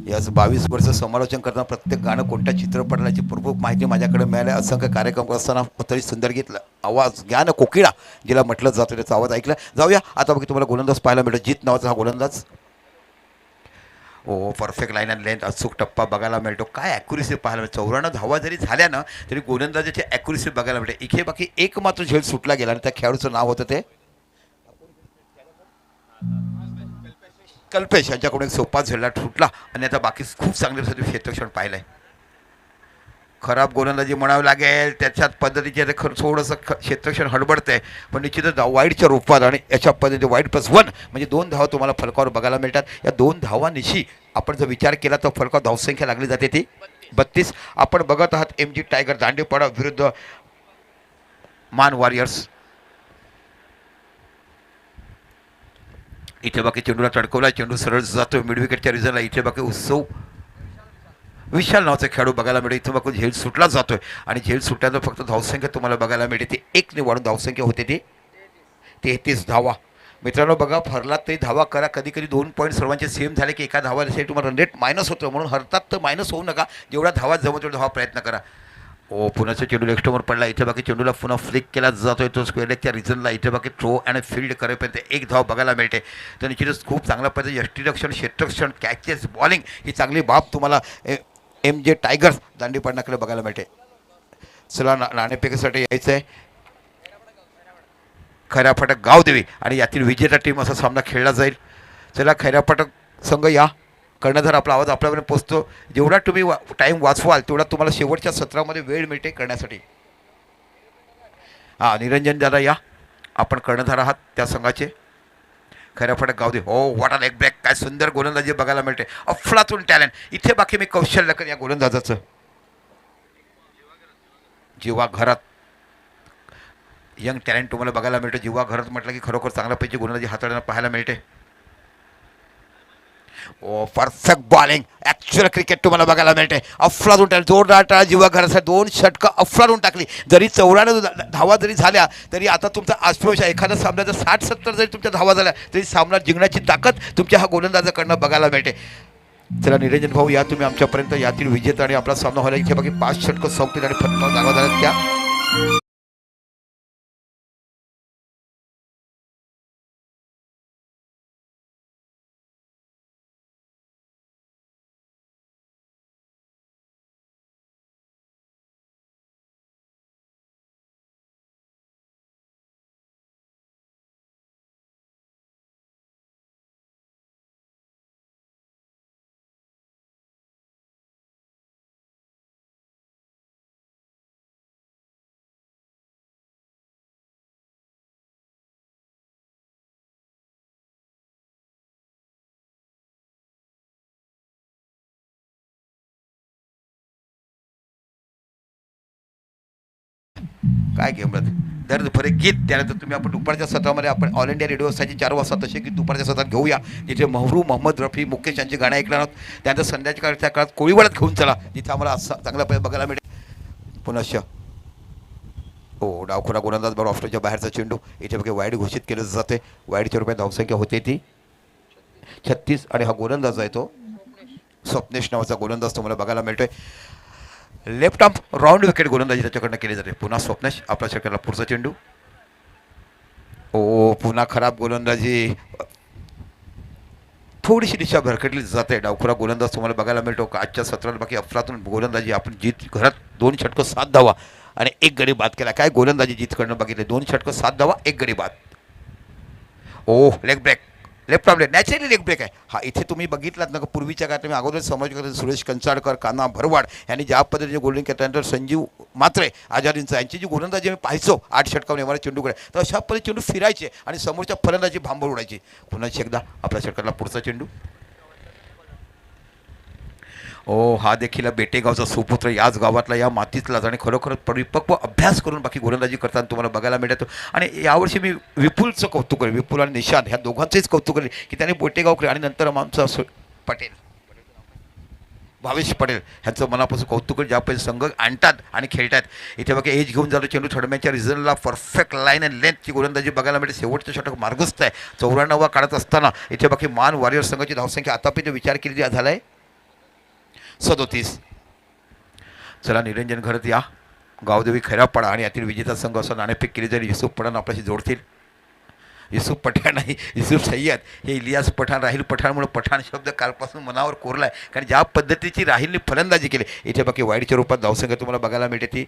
याच 22 वर्ष समालोचन करताना प्रत्येक गाणं कोणत्या चित्रपटाची प्रमुख माहिती माझ्याकडे मिळाली. असंख्य कार्यक्रम असताना तरी सुंदर घेतलं आवाज ज्ञान कोकिळा जिला म्हटलं जातं त्याचा आवाज ऐकला. जाऊया आता बघा तुम्हाला गोलंदाज पाहायला मिळतो, जीत नावाचा हा गोलंदाज. ओ परफेक्ट लाईन अँड लेंथ, अचूक टप्पा बघायला मिळतो. काय ॲक्युरेसी पाहायला मिळतो. 94 धावा जरी झाल्या ना तरी गोलंदाजाची ॲक्युरेसी बघायला मिळते. इथे बाकी एक मात्र झेल सुटला गेला आणि त्या खेळाडूचं नाव होतं ते कल्पेश. यांच्याकडून एक सोपा झेलला सुटला आणि आता बाकी खूप चांगल्या क्षेत्रक्षण पाहिलं आहे. खराब गोलंदाजी म्हणावं लागेल त्याच्यात पद्धतीचे थोडंसं क्षेत्रक्षण हडबडतं आहे पण निश्चितच वाईटच्या रूपात आणि याच्या पद्धतीने वाईट +1 म्हणजे 2 धावा तुम्हाला फलकावर बघायला मिळतात. या 2 धावांनिशी आपण जर विचार केला तर फलकावर धावसंख्या लागली जाते ती 32. आपण बघत आहात MG टायगर दांडेपाडा विरुद्ध मान वॉरियर्स. इथे बाकी चेंडूला तडकवला, चेंडू सरळ जातो मिड विकेटच्या रिझनला. इथे बाकी उत्सव विशाल नावाचा खेळाडू बघायला मिळते. इथं बाकी झेल सुटला जातोय आणि झेल सुटल्याचं फक्त धावसंख्या तुम्हाला बघायला मिळते ती 1 वाढून धावसंख्या होते ती 33 धावा. मित्रांनो बघा फरलात तरी धावा करा. कधी कधी 2 पॉईंट सर्वांचे सेम झाले की एका धावासाठी तुम्हाला रन रेट मायनस होतं म्हणून हरतात तर मायनस होऊ नका. जेवढा धावा जमत तेवढा धावा प्रयत्न करा. ओ पुन्हाचा चेंडू लेफ्टवर पडला. इथे बाकी चेंडूला पुन्हा फ्लिक केला जातोय तो स्क्वेअर लेगच्या रिझनला. इथे बाकी थ्रो आणि फील्ड करेपर्यंत 1 धाव बघायला मिळते. तर निश्चितच खूप चांगल्या पद्धतीने यष्टीरक्षण क्षेत्ररक्षण कॅचेस बॉलिंग ही चांगली बाब तुम्हाला MJ टायगर्स दांडीपाडण्याकडे बघायला मिळते. चला नाणेफेकीसाठी यायचं आहे खैराफाटक गावदेवी आणि यातील विजेता टीम असा सामना खेळला जाईल. चला खैराफाटक संघ या कर्णधार आपला आवाज आपल्यापर्यंत पोचतो. जेवढा तुम्ही टाईम वाचवाल तेवढा तुम्हाला शेवटच्या सत्रामध्ये वेळ मिळते करण्यासाठी. हां निरंजन दादा या आपण कर्णधार आहात त्या संघाचे खैराफाटक गावदे. हो वाटा लेग ब्रेक, काय सुंदर गोलंदाजी बघायला मिळते. अफलातून टॅलेंट. इथे बाकी मी कौशल्य या गोलंदाजाचं जीवा घरात यंग टॅलेंट तुम्हाला बघायला मिळतं. जीवा घरात म्हटलं की खरोखर चांगल्यापैकी गोलंदाजी हाताळताना पाहायला मिळते. ओ परफेक्ट बॉलिंग ॲक्च्युअल क्रिकेट तुम्हाला बघायला मिळते. अफलातून टाळी जोरदार टाळा जीवा घरासाठी 2 षटकं अफलातून टाकली. जरी 94 धावा जरी झाल्या तरी आता तुमचा आश्वास आहे. एखाद्या सामन्यात 60-70 जरी तुमच्या धावा झाल्या तरी सामना जिंकण्याची ताकद तुमच्या हा गोलंदाजाकडनं बघायला मिळते. चला निरंजन भाऊ या तुम्ही आमच्यापर्यंत यातील विजेता आणि आपला सामना व्हायला इथे बाकी 5 षटकं संपतील आणि फटका धावा झाल्या त्या काय गेम दर फरक गीत त्यानंतर तुम्ही आपण दुपारच्या सत्रामध्ये आपण ऑल इंडिया रेडिओ साची 4 वाजता तसे गीत दुपारच्या सत्रात घेऊया जिथे महरू मोहम्मद रफी मुकेश यांची गाणं ऐकणार आहोत. त्यानंतर संध्याकाळच्या काळात कोळीवाड्यात घेऊन चला जिथे आम्हाला असा चांगला बघायला मिळेल. पुनश्च डावखुरा गोलंदाज बरोबर ऑफस्टॉपच्या बाहेरचा चेंडू इथे बघा वाईड घोषित केलं जाते. वाईडच्या रुपये धावसंख्या होते ती 36 आणि हा गोलंदाज आहे तो स्वप्नेश नावाचा गोलंदाज तुम्हाला बघायला मिळतोय. लेफ्ट आर्म राऊंड विकेट गोलंदाजी त्याच्याकडनं केली जाते. पुन्हा स्वप्नेश आपल्या षटकाला पुढचा चेंडू. पुन्हा खराब गोलंदाजी थोडीशी दिशा भरकटली जाते. डावखुरा गोलंदाज तुम्हाला बघायला मिळतो. आजच्या सत्रात बाकी अफलातून गोलंदाजी आपण जीत घरात 2 षटकं 7 धावा आणि 1 गडी बाद केला. काय गोलंदाजी जीतकडनं बघितले 2 षटकं 7 धावा 1 गडी बाद. Leg break left arm naturally leg break आहे हा. इथे तुम्ही बघितलात ना पूर्वीच्या काळात तुम्ही अगोदर समाज सुरेश कंचाळकर कान्हा भरवाड यांनी ज्या पद्धतीने गोल्डिंग केलं त्यानंतर संजीव मात्रे आजारींचा यांची जी गोलंदाजी आम्ही पाहायचो 8 षटकावर येणारे चेंडूकडे तर अशा पद्धतीने चेंडू फिरायचे आणि समोरच्या फलंदाजी भांबर उडायची. पुन्हा एकदा आपल्या षटकाला पुढचा चेंडू. हा देखील बेटेगावचा सुपुत्र याच गावातला या मातीतलाच आणि खरोखर परिपक्व अभ्यास करून बाकी गोलंदाजी करताना तुम्हाला बघायला मिळतो. आणि यावर्षी मी विपुलचं कौतुक करेल. विपुल आणि निशांत ह्या दोघांचंच कौतुक करेल की त्याने बेटेगावकडे आणि नंतर आमचा पटेल भावेश पटेल ह्यांचं मनापासून कौतुक करेल ज्या पहिले संघ आणतात आणि खेळतात. इथे बघा एज घेऊन जातो चेंडू थर्ड मॅचच्या रिझल्टला परफेक्ट लाईन अँड लेंथची गोलंदाजी बघायला मिळते. शेवटचं षटक मार्गस्थ आहे 94 काढत असताना इथे बाकी मान वॉरियर संघाची धावसंख्या आतापर्यंत विचार केली झाला आहे 37. चला निरंजन घरत या गावदेवी खैरापाडा आणि यातील विजेता संघ असं नाणेफेक केली जाईल. युसुफ पठाण आपल्याशी जोडतील. युसुफ पठाण नाही युसुफ सय्यद हे इलियास पठाण राहिल पठाणमुळे पठाण शब्द कालपासून मनावर कोरला आहे कारण ज्या पद्धतीची राहिलने फलंदाजी केली. इथे बाकी वाईडच्या रूपात धावसंख्या तुम्हाला बघायला मिळते ती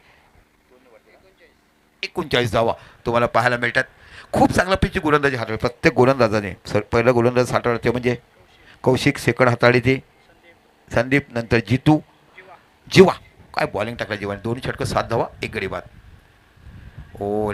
39 धावा तुम्हाला पाहायला मिळतात. खूप चांगला पिचची गोलंदाजी हाताळली प्रत्येक गोलंदाजाने. पहिलं गोलंदाज हाताळलं ते म्हणजे कौशिक सेकंड हाताळली ती संदीप नंतर जितू जीवा काय बॉलिंग टाकला जीवाने 2 षटकं 7 धावा 1 गडी बाद.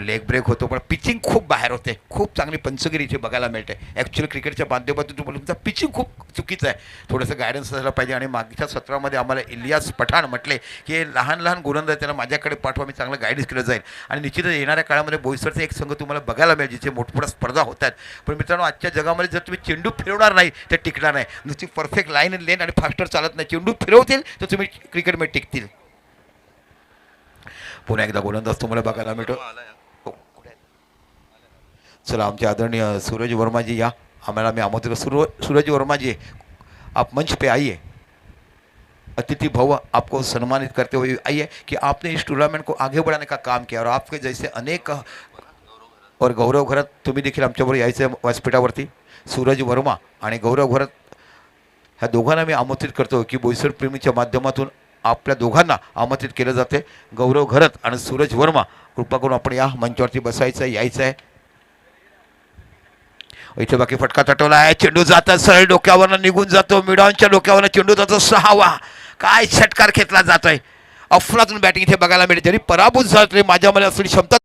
लेग ब्रेक होतो पण पिचिंग खूप बाहेर होते. खूप चांगली पंचगिरी इथे बघायला मिळते. ॲक्च्युअली क्रिकेटच्या माध्यमातून तुम्हाला तुमचा पिचिंग खूप चुकीचं आहे. थोडंसं गायडन्स असायला पाहिजे. आणि मागच्या सत्रामध्ये आम्हाला इलियास पठाण म्हटले की लहान लहान गोलंदाज त्याला माझ्याकडे पाठवा मी चांगलं गाईडन्स केलं जाईल. आणि निश्चितच येणाऱ्या काळामध्ये बोईसरचा एक संघ तुम्हाला बघायला मिळेल जिथे मोठमोठ्या स्पर्धा होतात. पण मित्रांनो आजच्या जगामध्ये जर तुम्ही चेंडू फिरवणार नाही तर टिकणार नाही. नुसती परफेक्ट लाईन अँड लेन आणि फास्टर चालत नाही. चेंडू फिरवतील तर तुम्ही क्रिकेटमध्ये टिकतील. पुन्हा एकदा गोलंदाज तुम्हाला बघायला मिळतो. चला आमचे आदरणीय सूरज वर्मा जी या हमारा मैं आमंत्रित सूरज वर्मा जी आप मंच पे आइए. अतिथि भव आपको सम्मानित करते हुए आइए कि आपने इस टूर्नामेंट को आगे बढ़ाने का काम किया और आपके जैसे अनेक और गौरव घरत तुम्ही देखील आमच्याबरोबर यायचं व्यासपीठावरती. सूरज वर्मा आणि गौरव घरत ह्या दोघांना मी आमंत्रित करतो की बोईसर प्रेमीच्या माध्यमातून आपल्या दोघांना आमंत्रित केलं जाते. गौरव घरत आणि सूरज वर्मा कृपा करून आपण या मंचावरती बसायचं आहे यायचं आहे. इथे बाकी फटका तटवला आहे. चेंडू जातात सरळ डोक्यावरनं निघून जातो. मिडॉनच्या डोक्यावरनं चेंडू जातो 6वा. काय षटकार घेतला जातोय. अफलातून बॅटिंग इथे बघायला मिळते. जरी पराभूत झाला तरी माझ्यामध्ये असलेली क्षमता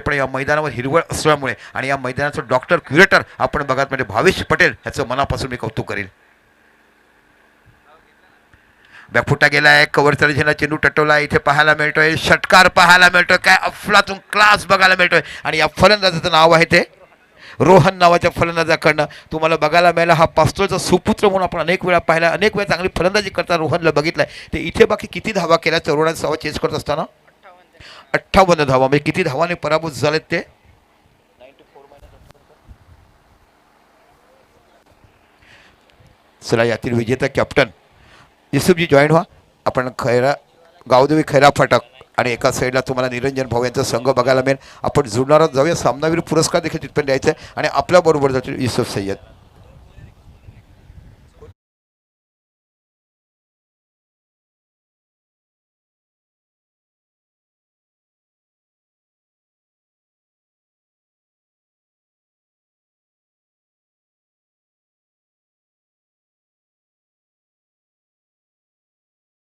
पण या मैदानावर हिरवळ असल्यामुळे आणि या मैदानाचं डॉक्टर क्युरेटर आपण बघत म्हणजे भावेश पटेल ह्याचं मनापासून मी कौतुक करेल. बॅकफुटा गेलाय कव्हरचा झेंडा चेंडू टटवला इथे पाहायला मिळतोय. षटकार पाहायला मिळतोय. काय अफलातून क्लास बघायला मिळतोय. आणि या फलंदाजाचं नाव आहे ते रोहन नावाच्या फलंदाजाकडनं तुम्हाला बघायला मिळाला. हा पास्तोळचा सुपुत्र म्हणून आपण अनेक वेळा पाहिला. अनेक वेळा चांगली फलंदाजी करता रोहनला बघितलाय. ते इथे बाकी किती धावा केल्या चौरणाचा सवा चेस करत असताना 58 धावा म्हणजे किती धावाने पराभूत झालेत ते. चला यातील विजेता कॅप्टन युसुफजी जॉईन व्हा. आपण गावदेवी खैरा फाटक आणि एका साईडला तुम्हाला निरंजन भाऊ यांचा संघ बघायला मिळेल. आपण जुळणारा जाऊया. सामनावीर पुरस्कार देखील तिथपर्यंत द्यायचा आहे आणि आपल्याबरोबर जातील युसुफ सय्यद.